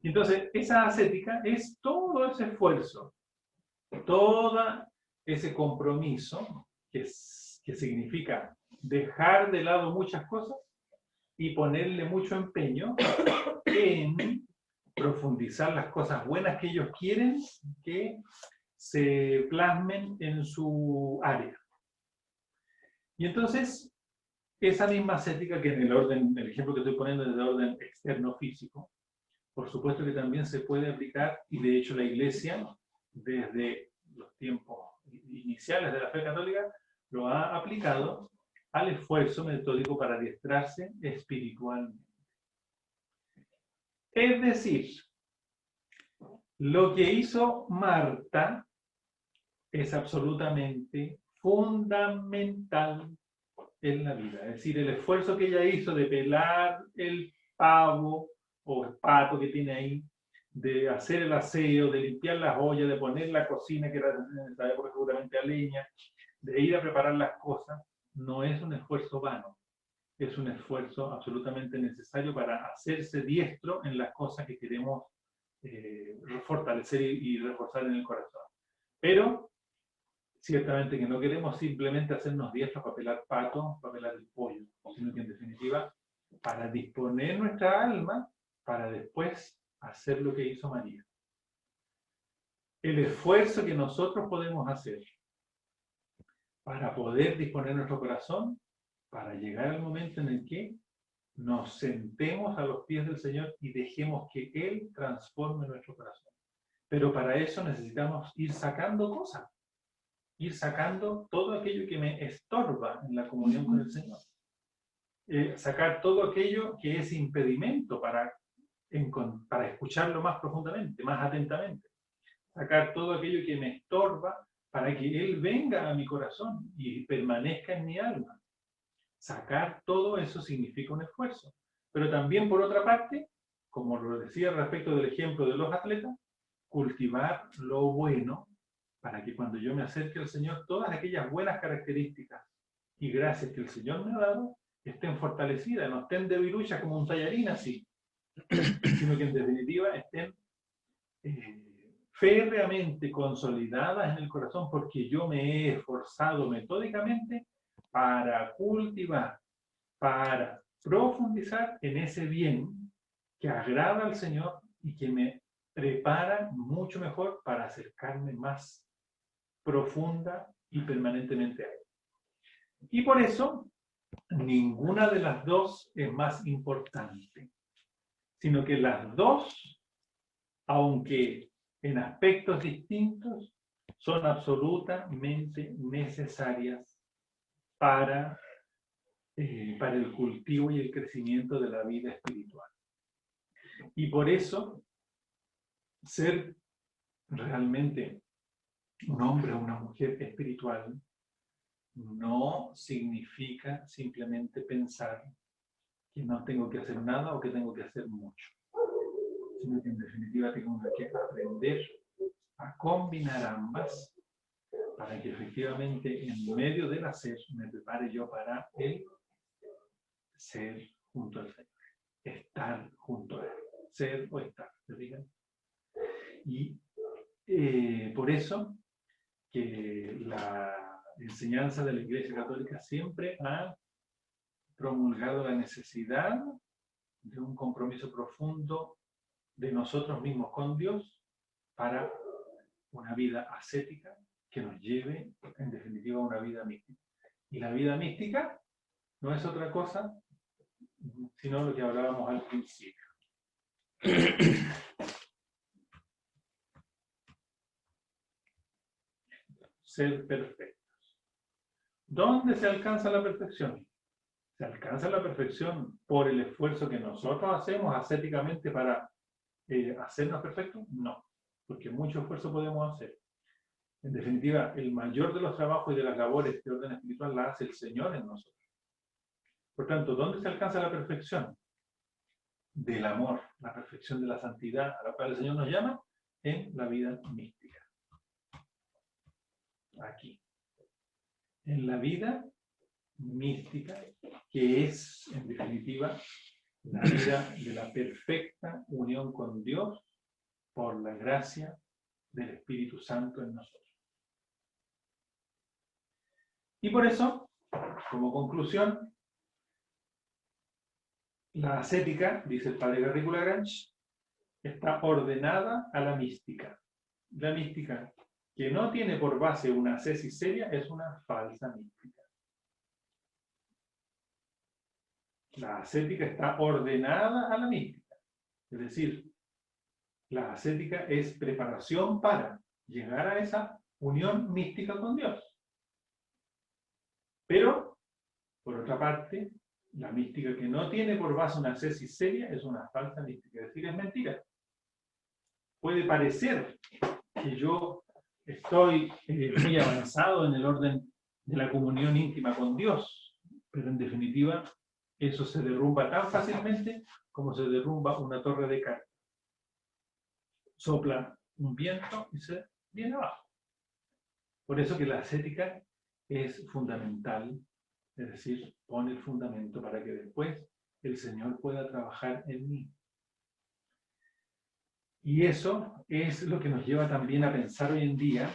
Entonces, esa ascética es todo ese esfuerzo, todo ese compromiso que significa dejar de lado muchas cosas y ponerle mucho empeño en profundizar las cosas buenas que ellos quieren que se plasmen en su área. Y entonces, esa misma ascética que en el ejemplo que estoy poniendo es de orden externo físico, por supuesto que también se puede aplicar, y de hecho la Iglesia, desde los tiempos iniciales de la fe católica, lo ha aplicado al esfuerzo metódico para adiestrarse espiritualmente. Es decir, lo que hizo Marta es absolutamente fundamental en la vida. Es decir, el esfuerzo que ella hizo de pelar el pavo o el pato que tiene ahí, de hacer el aseo, de limpiar las ollas, de poner la cocina, que era en esa época seguramente a leña, de ir a preparar las cosas, no es un esfuerzo vano. Es un esfuerzo absolutamente necesario para hacerse diestro en las cosas que queremos fortalecer y reforzar en el corazón. Pero ciertamente que no queremos simplemente hacernos diestros para pelar pato, para pelar el pollo, sino que en definitiva para disponer nuestra alma para después hacer lo que hizo María. El esfuerzo que nosotros podemos hacer para poder disponer nuestro corazón, para llegar al momento en el que nos sentemos a los pies del Señor y dejemos que Él transforme nuestro corazón. Pero para eso necesitamos ir sacando cosas, ir sacando todo aquello que me estorba en la comunión con el Señor. Sacar todo aquello que es impedimento para escucharlo más profundamente, más atentamente. Sacar todo aquello que me estorba para que Él venga a mi corazón y permanezca en mi alma. Sacar todo eso significa un esfuerzo. Pero también, por otra parte, como lo decía respecto del ejemplo de los atletas, cultivar lo bueno para que cuando yo me acerque al Señor, todas aquellas buenas características y gracias que el Señor me ha dado estén fortalecidas, no estén debiluchas como un tallarín así, sino que en definitiva estén férreamente consolidadas en el corazón porque yo me he esforzado metódicamente para cultivar, para profundizar en ese bien que agrada al Señor y que me prepara mucho mejor para acercarme más profunda y permanentemente a Él. Y por eso, ninguna de las dos es más importante, sino que las dos, aunque en aspectos distintos, son absolutamente necesarias para el cultivo y el crecimiento de la vida espiritual. Y por eso, ser realmente un hombre o una mujer espiritual no significa simplemente pensar que no tengo que hacer nada o que tengo que hacer mucho, sino que en definitiva tengo que aprender a combinar ambas para que efectivamente en medio del hacer me prepare yo para el ser junto al Señor, estar junto a Él, ser o estar, ¿te digan? Y por eso que enseñanza de la Iglesia Católica siempre ha promulgado la necesidad de un compromiso profundo de nosotros mismos con Dios para una vida ascética que nos lleve, en definitiva, a una vida mística. Y la vida mística no es otra cosa, sino lo que hablábamos al principio. Ser perfectos. ¿Dónde se alcanza la perfección? ¿Se alcanza la perfección por el esfuerzo que nosotros hacemos ascéticamente para hacernos perfectos? No, porque mucho esfuerzo podemos hacer. En definitiva, el mayor de los trabajos y de las labores de orden espiritual la hace el Señor en nosotros. Por tanto, ¿dónde se alcanza la perfección? Del amor, la perfección de la santidad a la cual el Señor nos llama en la vida mística. Aquí. En la vida mística, que es, en definitiva, la vida de la perfecta unión con Dios por la gracia del Espíritu Santo en nosotros. Y por eso, como conclusión, la ascética, dice el padre Garrigou-Lagrange, está ordenada a la mística. La mística que no tiene por base una ascesis seria es una falsa mística. La ascética está ordenada a la mística. Es decir, la ascética es preparación para llegar a esa unión mística con Dios. Pero, por otra parte, la mística que no tiene por base una ascesis seria es una falsa mística. Es decir, es mentira. Puede parecer que yo estoy muy avanzado en el orden de la comunión íntima con Dios, pero en definitiva eso se derrumba tan fácilmente como se derrumba una torre de carga. Sopla un viento y se viene abajo. Por eso que la ascética es fundamental, es decir, pone el fundamento para que después el Señor pueda trabajar en mí. Y eso es lo que nos lleva también a pensar hoy en día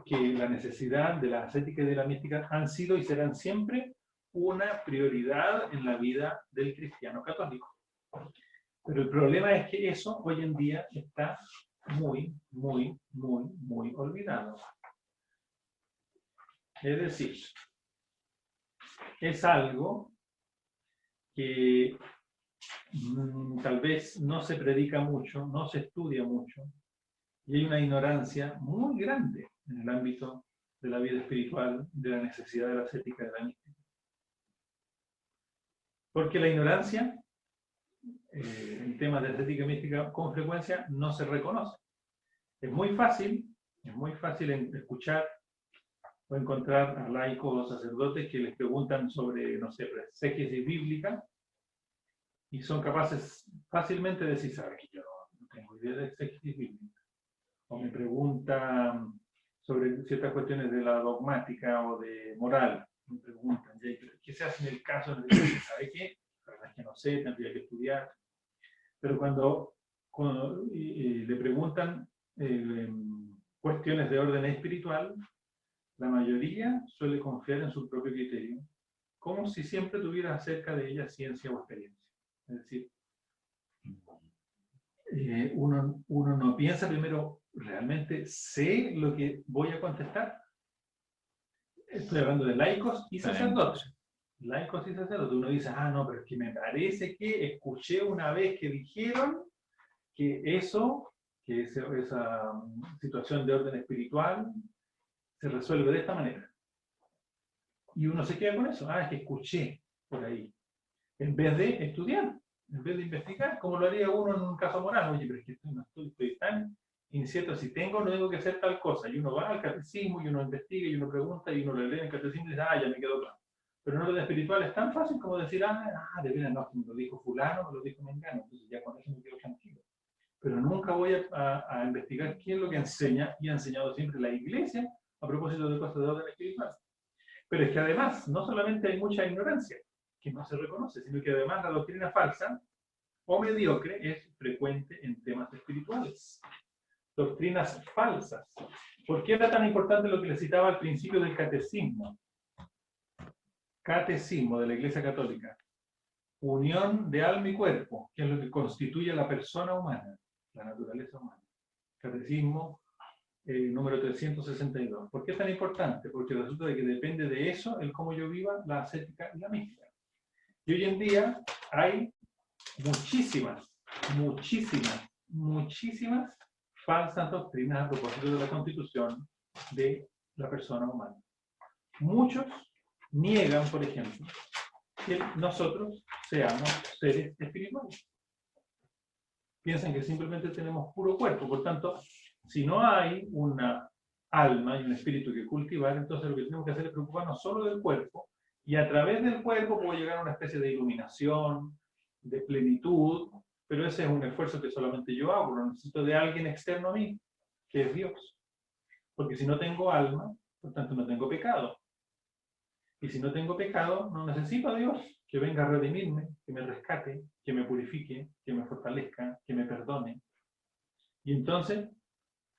que la necesidad de la ascética y de la mística han sido y serán siempre una prioridad en la vida del cristiano católico. Pero el problema es que eso hoy en día está muy olvidado. Es decir, es algo que tal vez no se predica mucho, no se estudia mucho, y hay una ignorancia muy grande en el ámbito de la vida espiritual, de la necesidad de la ascética y de la mística. Porque la ignorancia en temas de ascética y mística con frecuencia no se reconoce. Es muy fácil escuchar o encontrar a laicos o sacerdotes que les preguntan sobre, no sé, exégesis bíblica y son capaces fácilmente de decir, ¿sabes? Yo no tengo idea de exégesis bíblica. O me preguntan sobre ciertas cuestiones de la dogmática o de moral. Me preguntan, ¿qué se hace en el caso en el que sabe qué? La verdad es que no sé, tendría que estudiar. Pero cuando le preguntan cuestiones de orden espiritual, la mayoría suele confiar en su propio criterio, como si siempre tuviera acerca de ella ciencia o experiencia. Es decir, uno no piensa primero, ¿realmente sé lo que voy a contestar? Estoy hablando de laicos y sacerdotes. Laicos y sacerdotes. Uno dice, no, pero es que me parece que escuché una vez que dijeron que esa situación de orden espiritual se resuelve de esta manera. Y uno se queda con eso. Es que escuché por ahí. En vez de estudiar, en vez de investigar, como lo haría uno en un caso moral. Oye, pero es que estoy tan incierto, si tengo que hacer tal cosa. Y uno va al catecismo, y uno investiga, y uno pregunta, y uno le lee en el catecismo y dice, ya me quedó claro. Pero en orden espiritual es tan fácil como decir, de veras no, me lo dijo fulano, me lo dijo mengano, entonces ya con eso me quedo tranquilo. Pero nunca voy a investigar quién es lo que enseña, y ha enseñado siempre la Iglesia a propósito de cosas de orden espiritual. Pero es que además, no solamente hay mucha ignorancia, que no se reconoce, sino que además la doctrina falsa o mediocre es frecuente en temas espirituales. doctrinas falsas. ¿Por qué era tan importante lo que les citaba al principio del catecismo? Catecismo de la Iglesia Católica. Unión de alma y cuerpo, que es lo que constituye a la persona humana, la naturaleza humana. Catecismo número 362. ¿Por qué es tan importante? Porque resulta de que depende de eso el cómo yo viva la ascética y la mística. Y hoy en día hay muchísimas falsas doctrinas a propósito de la constitución de la persona humana. Muchos niegan, por ejemplo, que nosotros seamos seres espirituales. Piensan que simplemente tenemos puro cuerpo, por tanto, si no hay una alma y un espíritu que cultivar, entonces lo que tenemos que hacer es preocuparnos solo del cuerpo, y a través del cuerpo puedo llegar a una especie de iluminación, de plenitud, pero ese es un esfuerzo que solamente yo hago, lo necesito de alguien externo a mí, que es Dios. Porque si no tengo alma, por tanto no tengo pecado. Y si no tengo pecado, no necesito a Dios que venga a redimirme, que me rescate, que me purifique, que me fortalezca, que me perdone. Y entonces,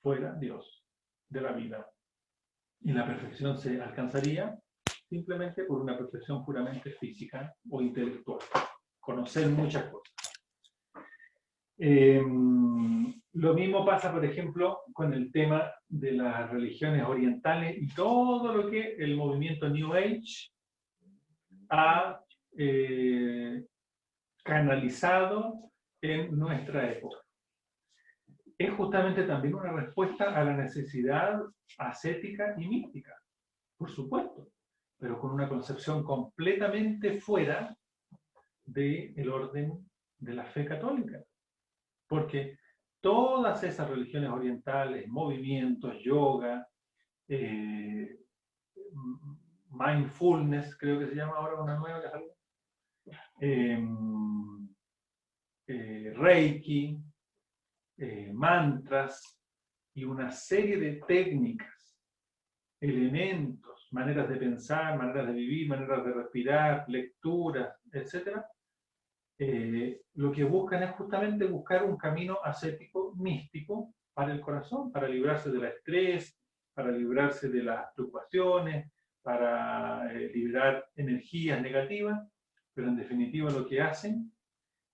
fuera Dios de la vida. Y la perfección se alcanzaría simplemente por una perfección puramente física o intelectual. Conocer muchas cosas. Lo mismo pasa, por ejemplo, con el tema de las religiones orientales y todo lo que el movimiento New Age ha canalizado en nuestra época. Es justamente también una respuesta a la necesidad ascética y mística, por supuesto, pero con una concepción completamente fuera del orden de la fe católica. Porque todas esas religiones orientales, movimientos, yoga, mindfulness, creo que se llama ahora una nueva que salió, Reiki, mantras y una serie de técnicas, elementos, maneras de pensar, maneras de vivir, maneras de respirar, lecturas, etc. Lo que buscan es justamente buscar un camino ascético místico para el corazón, para librarse del estrés, para librarse de las preocupaciones, para liberar energías negativas, pero en definitiva lo que hacen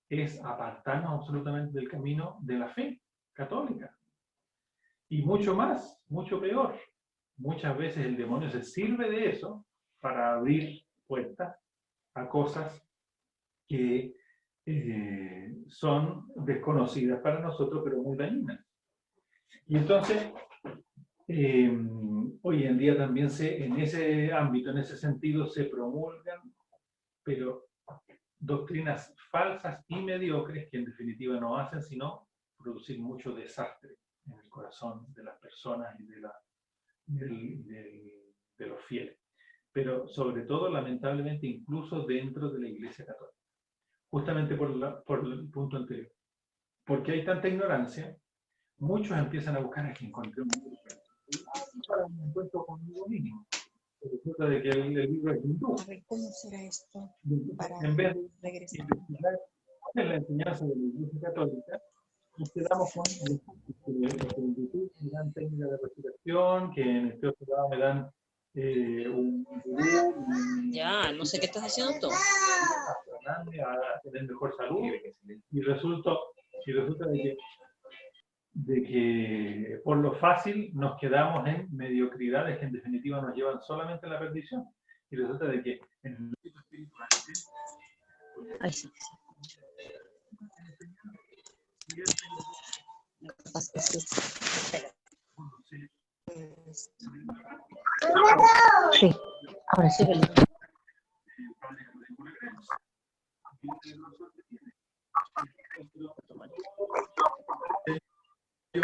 es apartarnos absolutamente del camino de la fe católica. Y mucho más, mucho peor. Muchas veces el demonio se sirve de eso para abrir puertas a cosas que son desconocidas para nosotros, pero muy dañinas. Y entonces, hoy en día también en ese ámbito, en ese sentido, se promulgan, pero doctrinas falsas y mediocres que en definitiva no hacen sino producir mucho desastre en el corazón de las personas y de los fieles. Pero sobre todo, lamentablemente, incluso dentro de la Iglesia Católica. Justamente por el punto anterior. Porque hay tanta ignorancia, muchos empiezan a buscar a quien encontré un libro. Para un encuentro conmigo mismo. Resulta de que el libro es hindú. A ver, ¿cómo será esto? Para En vez de regresar. investigar cuál es la enseñanza de la Iglesia Católica, nos quedamos con en YouTube me dan técnicas de respiración, que en este otro lado me dan ya, no sé qué estás haciendo tú. A tener mejor salud. Y resulta de que por lo fácil nos quedamos en mediocridades que en definitiva nos llevan solamente a la perdición. Y resulta de que en el ámbito espiritual, Ay, sí. Sí, ahora sí.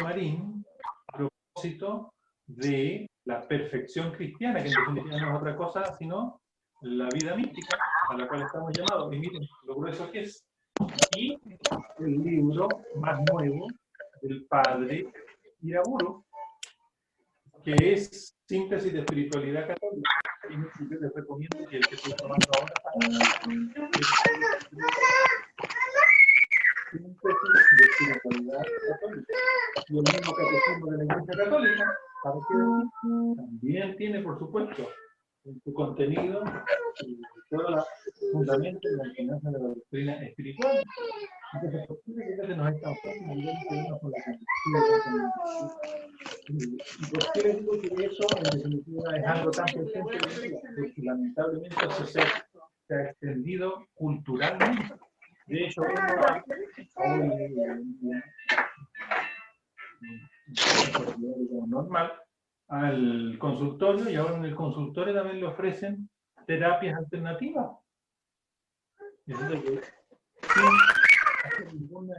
Marín, a propósito de la perfección cristiana, que en definitiva no es otra cosa sino la vida mística a la cual estamos llamados. Y miren lo grueso que es. Y el libro más nuevo del padre Iraburu, que es Síntesis de Espiritualidad Católica. Y yo les recomiendo que el que estoy tomando ahora para síntesis de espiritualidad católica. Y el mismo catecismo de la Iglesia Católica, ¿para qué decir? También tiene, por supuesto, en su contenido todo el fundamento de la enseñanza de la doctrina espiritual. Entonces, ¿por qué la Iglesia nos está ofreciendo una formación? ¿Y por qué les digo que eso, en definitiva, es algo tan presente hoy en día? Porque lamentablemente eso se ha extendido culturalmente. De hecho, uno va normal al consultorio y ahora en el consultorio también le ofrecen terapias alternativas. Sin hacer ningún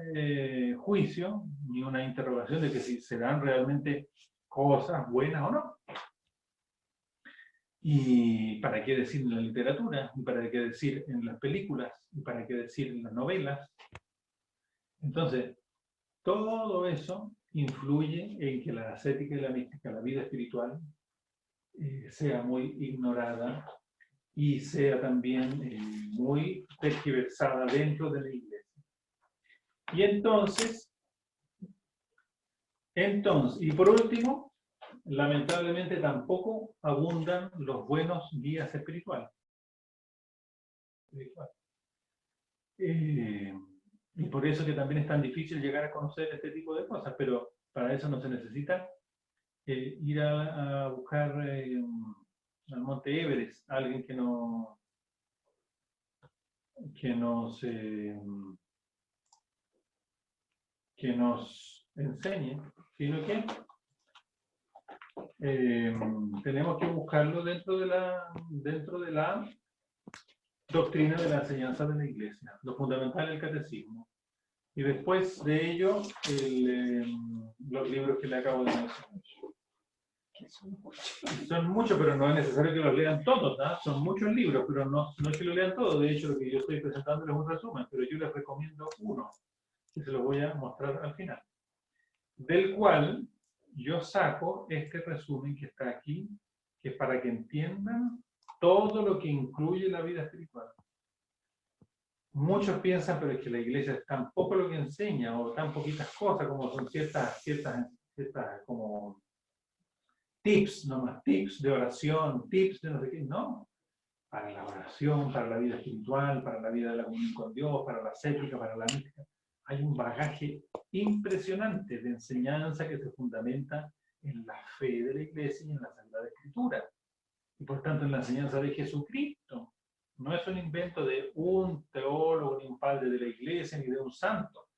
juicio ni una interrogación de que si se dan realmente cosas buenas o no. Y para qué decir en la literatura, y para qué decir en las películas, y para qué decir en las novelas. Entonces, todo eso influye en que la ascética y la mística, la vida espiritual, sea muy ignorada y sea también muy tergiversada dentro de la iglesia. Y entonces, y por último, lamentablemente tampoco abundan los buenos guías espirituales. Y por eso que también es tan difícil llegar a conocer este tipo de cosas, pero para eso no se necesita ir a buscar al Monte Everest, alguien que nos enseñe, sino que tenemos que buscarlo dentro de la doctrina de la enseñanza de la Iglesia, lo fundamental del catecismo. Y después de ello, los libros que le acabo de mencionar. Son muchos, pero no es necesario que los lean todos, ¿no? Son muchos libros, pero no es que lo lean todos. De hecho, lo que yo estoy presentando es un resumen, pero yo les recomiendo uno, que se los voy a mostrar al final, del cual yo saco este resumen que está aquí, que es para que entiendan todo lo que incluye la vida espiritual. Muchos piensan, pero es que la iglesia es tan poco lo que enseña, o tan poquitas cosas, como son ciertas como tips, nomás, tips de oración, tips de no sé qué, no. Para la oración, para la vida espiritual, para la vida de la comunión con Dios, para la ascética, para la mística. Hay un bagaje impresionante de enseñanza que se fundamenta en la fe de la iglesia y en la Sagrada Escritura. Y por tanto en la enseñanza de Jesucristo. No es un invento de un teólogo, ni un padre de la iglesia, ni de un santo,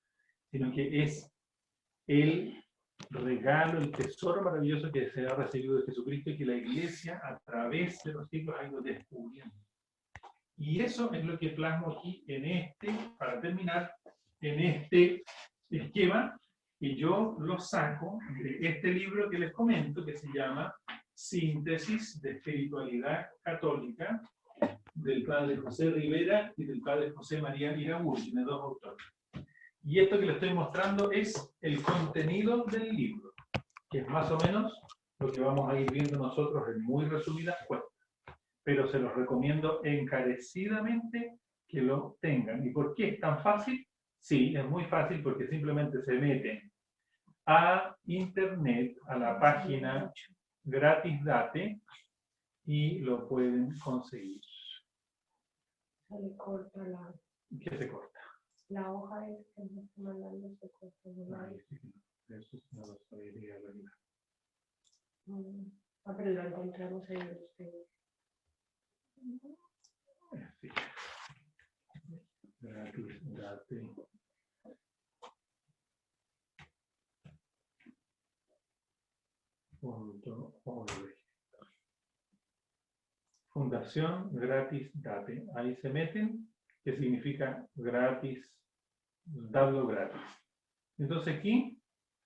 sino que es el regalo, el tesoro maravilloso que se ha recibido de Jesucristo y que la iglesia a través de los siglos ha ido descubriendo. Y eso es lo que plasmo aquí para terminar, en este esquema, y yo lo saco de este libro que les comento, que se llama Síntesis de Espiritualidad Católica, del padre José Rivera y del padre José María Iraúz, tiene dos autores. Y esto que les estoy mostrando es el contenido del libro, que es más o menos lo que vamos a ir viendo nosotros en muy resumidas cuentas. Pero se los recomiendo encarecidamente que lo tengan. ¿Y por qué es tan fácil? Sí, es muy fácil porque simplemente se meten a internet, a la página Gratis Date, y lo pueden conseguir. Se le corta ¿Qué se corta? la hoja es que me está mandando, se corta de la Eso no lo sabría, la verdad. pero lo encontramos en ustedes. Sí. Gratis Date. .org. Fundación Gratis Date. Ahí se meten, que significa gratis, darlo gratis. Entonces aquí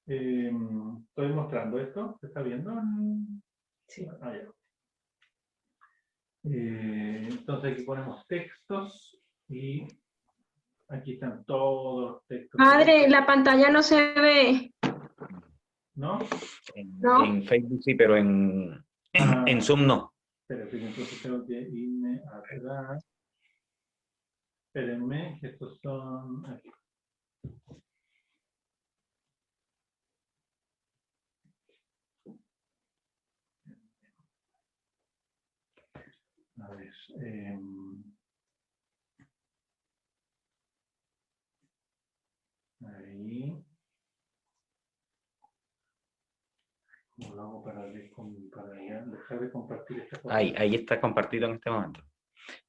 estoy mostrando esto. ¿Se está viendo? Sí. Ya. Entonces aquí ponemos textos y aquí están todos los textos. Padre, la pantalla no se ve. ¿No? ¿No? En Facebook sí, pero en Zoom no. Espérate, entonces tengo que irme atrás. Espérenme, que estos son aquí. Ahí. ¿Cómo lo hago para dejar de compartir esta cosa? Ahí está compartido en este momento.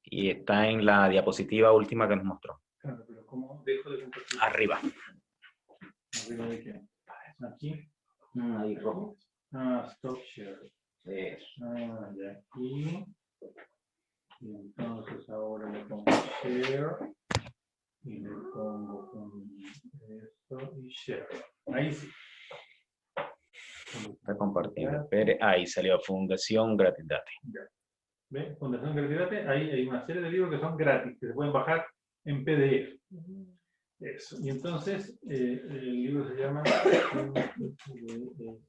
Y está en la diapositiva última que nos mostró. Claro, pero ¿cómo dejo de compartir? Arriba. ¿Arriba de qué? Aquí. Ahí rojo. Stop share. Eso. De aquí. Y entonces ahora le pongo share. Y le pongo esto y share. Ahí sí. Está compartido. Espere, ahí salió Fundación Gratuidate. ¿Ve? Fundación Gratuidate, ahí hay una serie de libros que son gratis, que se pueden bajar en PDF. Eso. Y entonces, el libro se llama Espiritualidad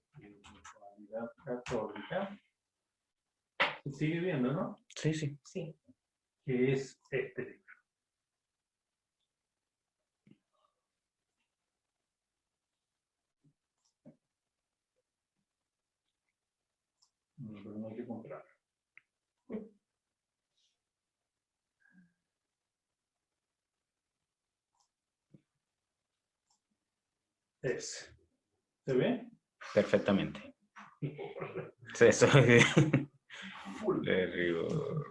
Católica. Se sigue viendo, ¿no? Sí, sí. Sí. Que es este libro. Pero no hay que comprar. Ese. ¿Se ve? Perfectamente. Sí, eso es de rigor.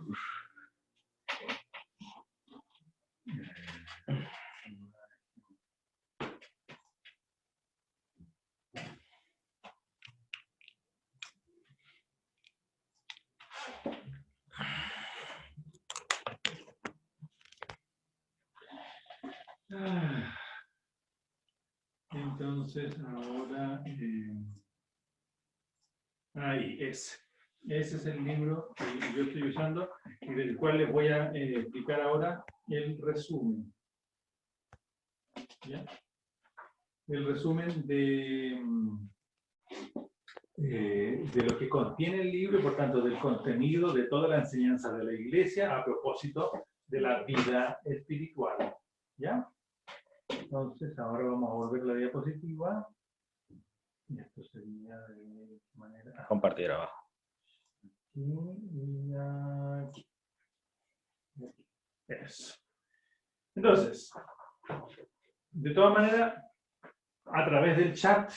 Entonces, ahora, ahí, ese es el libro que yo estoy usando y del cual les voy a explicar ahora el resumen. ¿Ya? El resumen de lo que contiene el libro y por tanto del contenido de toda la enseñanza de la Iglesia a propósito de la vida espiritual. ¿Ya? Entonces, ahora vamos a volver la diapositiva. Y esto sería de manera... Compartir abajo. Aquí y aquí. Eso. Entonces, de todas maneras, a través del chat,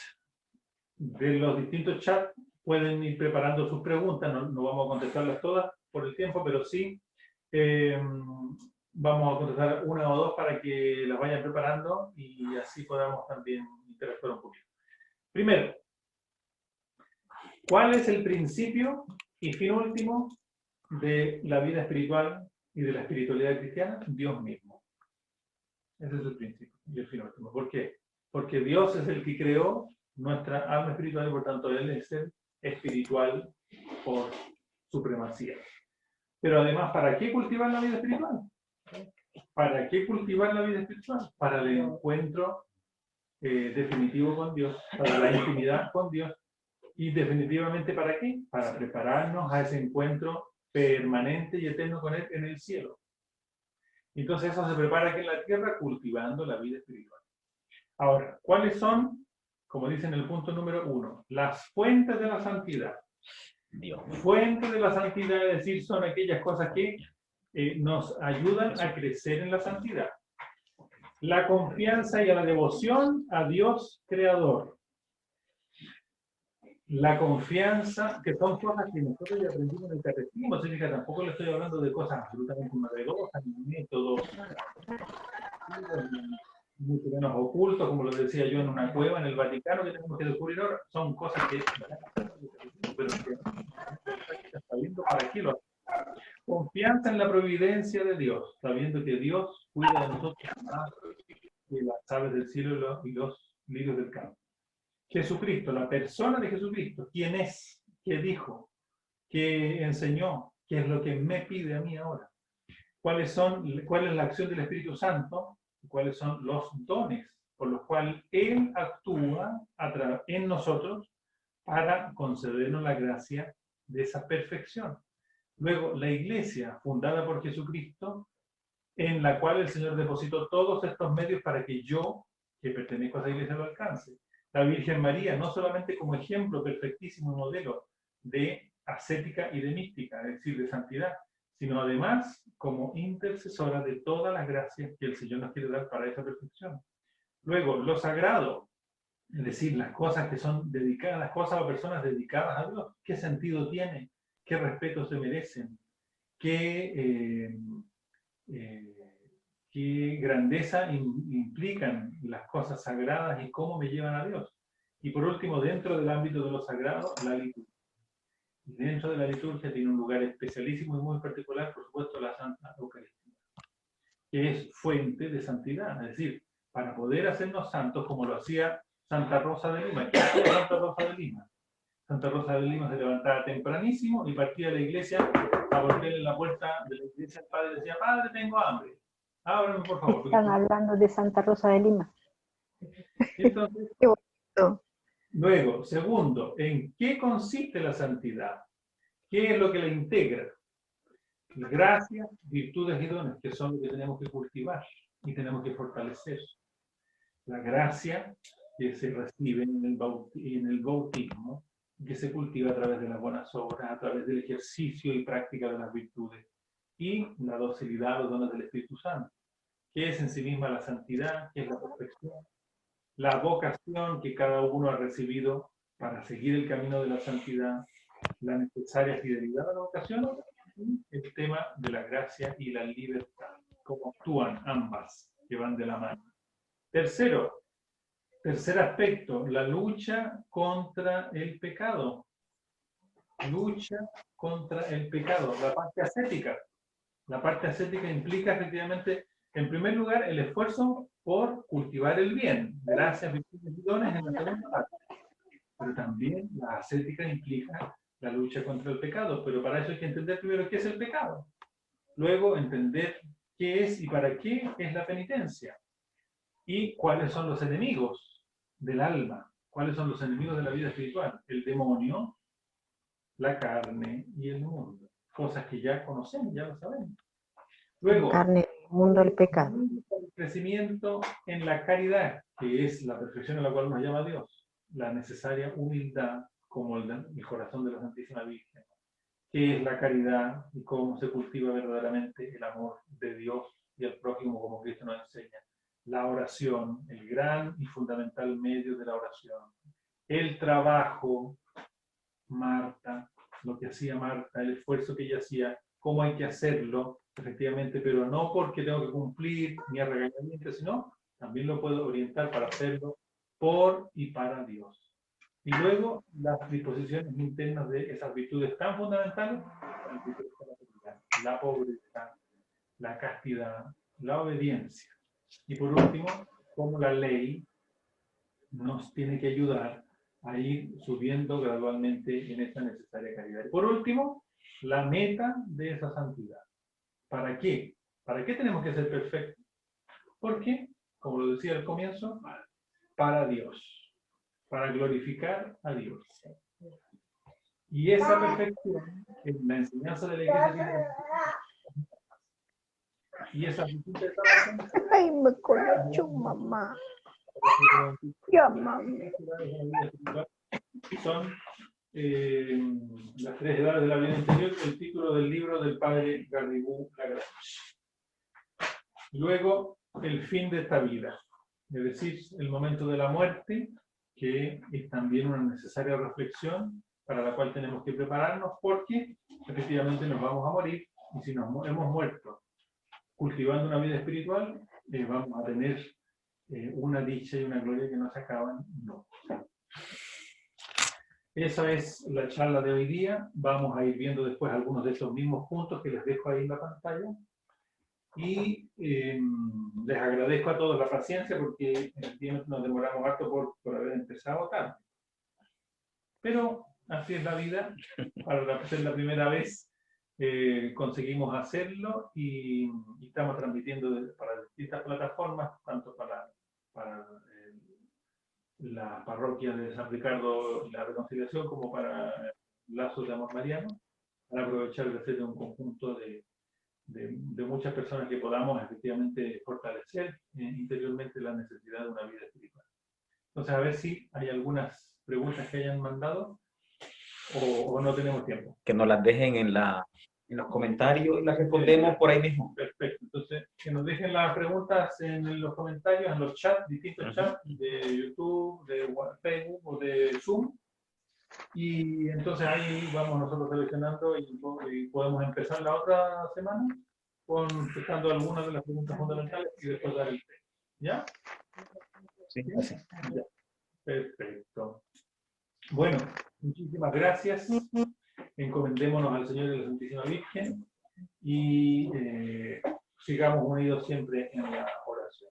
de los distintos chats, pueden ir preparando sus preguntas. No vamos a contestarlas todas por el tiempo, pero sí vamos a contestar una o dos para que las vayan preparando y así podamos también interactuar un poquito. Primero, ¿cuál es el principio y fin último de la vida espiritual y de la espiritualidad cristiana? Dios mismo. Ese es el principio y el fin último. ¿Por qué? Porque Dios es el que creó nuestra alma espiritual y por tanto Él es el espiritual por supremacía. Pero además, ¿para qué cultivar la vida espiritual? ¿Para qué cultivar la vida espiritual? Para el encuentro definitivo con Dios, para la intimidad con Dios. Y definitivamente, ¿para qué? Para prepararnos a ese encuentro permanente y eterno con Él en el cielo. Entonces eso se prepara aquí en la tierra cultivando la vida espiritual. Ahora, ¿cuáles son, como dice en el punto número 1, las fuentes de la santidad? Dios. Fuentes de la santidad, es decir, son aquellas cosas que nos ayudan a crecer en la santidad. La confianza y a la devoción a Dios Creador. La confianza, que son cosas que nosotros ya aprendimos en el catecismo, así que tampoco le estoy hablando de cosas absolutamente novedosas, ni métodos mucho menos ocultos, como lo decía yo, en una cueva en el Vaticano, que tenemos que descubrir ahora. Son cosas que pero que sabiendo para qué lo hacemos. Confianza en la providencia de Dios, sabiendo que Dios cuida de nosotros más que las aves del cielo y los lirios del campo. Jesucristo, la persona de Jesucristo, ¿quién es? ¿Qué dijo? ¿Qué enseñó? ¿Qué es lo que me pide a mí ahora? ¿Cuál es la acción del Espíritu Santo? ¿Cuáles son los dones por los cuales Él actúa en nosotros para concedernos la gracia de esa perfección? Luego, la Iglesia, fundada por Jesucristo, en la cual el Señor depositó todos estos medios para que yo, que pertenezco a esa Iglesia, lo alcance. La Virgen María, no solamente como ejemplo perfectísimo y modelo de ascética y de mística, es decir, de santidad, sino además como intercesora de todas las gracias que el Señor nos quiere dar para esa perfección. Luego, lo sagrado, es decir, las cosas que son dedicadas, las cosas o personas dedicadas a Dios, ¿qué sentido tiene? ¿Qué respeto se merecen? ¿Qué grandeza implican las cosas sagradas y cómo me llevan a Dios? Y por último, dentro del ámbito de lo sagrado, la liturgia. Y dentro de la liturgia tiene un lugar especialísimo y muy particular, por supuesto, la Santa Eucaristía, que es fuente de santidad. Es decir, para poder hacernos santos, como lo hacía Santa Rosa de Lima. ¿Qué hacía Santa Rosa de Lima? Santa Rosa de Lima se levantaba tempranísimo y partía de la iglesia a golpearle en la puerta de la iglesia al padre y decía: Padre, tengo hambre. Ábrame, por favor. Están hablando de Santa Rosa de Lima. Entonces, Qué bonito. luego, segundo, ¿en qué consiste la santidad? ¿Qué es lo que la integra? Gracias, virtudes y dones, que son lo que tenemos que cultivar y tenemos que fortalecer. La gracia que se recibe en el bautismo, que se cultiva a través de las buenas obras, a través del ejercicio y práctica de las virtudes, y la docilidad, los dones del Espíritu Santo, que es en sí misma la santidad, que es la perfección, la vocación que cada uno ha recibido para seguir el camino de la santidad, la necesaria fidelidad a la vocación, y el tema de la gracia y la libertad, cómo actúan ambas, que van de la mano. Tercer aspecto, la lucha contra el pecado. Lucha contra el pecado, la parte ascética. La parte ascética implica efectivamente, en primer lugar, el esfuerzo por cultivar el bien, gracias, virtudes y dones en la segunda parte. Pero también la ascética implica la lucha contra el pecado, pero para eso hay que entender primero qué es el pecado. Luego entender qué es y para qué es la penitencia. Y cuáles son los enemigos del alma, cuáles son los enemigos de la vida espiritual. El demonio, la carne y el mundo. Cosas que ya conocemos, ya lo sabemos. Luego, Carne, el mundo, el pecado. el crecimiento en la caridad, que es la perfección a la cual nos llama Dios. La necesaria humildad, como el corazón de la Santísima Virgen. ¿Qué es la caridad y cómo se cultiva verdaderamente el amor de Dios y al prójimo, como Cristo nos enseña? La oración, el gran y fundamental medio de la oración. El trabajo, Marta, lo que hacía Marta, el esfuerzo que ella hacía, cómo hay que hacerlo, efectivamente, pero no porque tengo que cumplir ni a regañadientes, sino también lo puedo orientar para hacerlo por y para Dios. Y luego las disposiciones internas de esas virtudes tan fundamentales, la pobreza, la castidad, la obediencia. Y por último, cómo la ley nos tiene que ayudar a ir subiendo gradualmente en esta necesaria caridad. Y por último, la meta de esa santidad. ¿Para qué? ¿Para qué tenemos que ser perfectos? Porque, como lo decía al comienzo, para Dios, para glorificar a Dios. Y esa perfección, en la enseñanza de la Iglesia, y esa Ay, me colocho, mamá. Ya, mami. son las tres edades de la vida interior, el título del libro del padre Garrigou Lagrange. Luego, el fin de esta vida, es decir, el momento de la muerte, que es también una necesaria reflexión para la cual tenemos que prepararnos, porque efectivamente nos vamos a morir, y si nos hemos muerto cultivando una vida espiritual, vamos a tener una dicha y una gloria que no se acaban nunca. Esa es la charla de hoy día. Vamos a ir viendo después algunos de esos mismos puntos que les dejo ahí en la pantalla. Y les agradezco a todos la paciencia porque efectivamente nos demoramos harto por haber empezado tarde. Pero así es la vida. Para ser la primera vez conseguimos hacerlo y estamos transmitiendo para distintas plataformas, tanto para la parroquia de San Ricardo y la Reconciliación como para Lazos de Amor Mariano, para aprovechar de hacer un conjunto de muchas personas que podamos efectivamente fortalecer interiormente la necesidad de una vida espiritual. Entonces, a ver si hay algunas preguntas que hayan mandado o no tenemos tiempo. Que nos las dejen en la en los comentarios y las respondemos por ahí mismo. Perfecto. Entonces, que nos dejen las preguntas en los comentarios, en los chats, distintos chats de YouTube, de Facebook o de Zoom. Y entonces ahí vamos nosotros seleccionando y podemos empezar la otra semana contestando algunas de las preguntas fundamentales y después dar el tema. ¿Ya? Sí, así. Ya. Perfecto. Bueno, muchísimas gracias. Encomendémonos al Señor y a la Santísima Virgen y sigamos unidos siempre en la oración.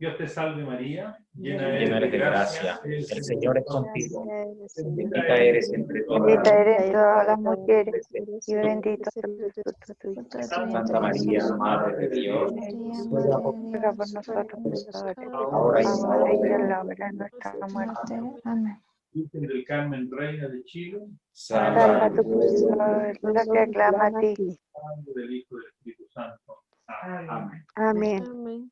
Dios te salve María, llena eres de gracia, El Señor es contigo. bendita Bendita eres entre todas Bendita las eres entre todas las mujeres y bendito es el fruto de tu vientre. Santa María, Madre de Dios, ruega por Ruega por nosotros pecadores, ahora y en la hora ahora y de en la hora de nuestra muerte. Amén. Virgen del Carmen, Reina de Chile, Salva Salva tu corazón, la que aclama a ti. Padre del Hijo y del Espíritu Santo. Amén. Amén. Amén.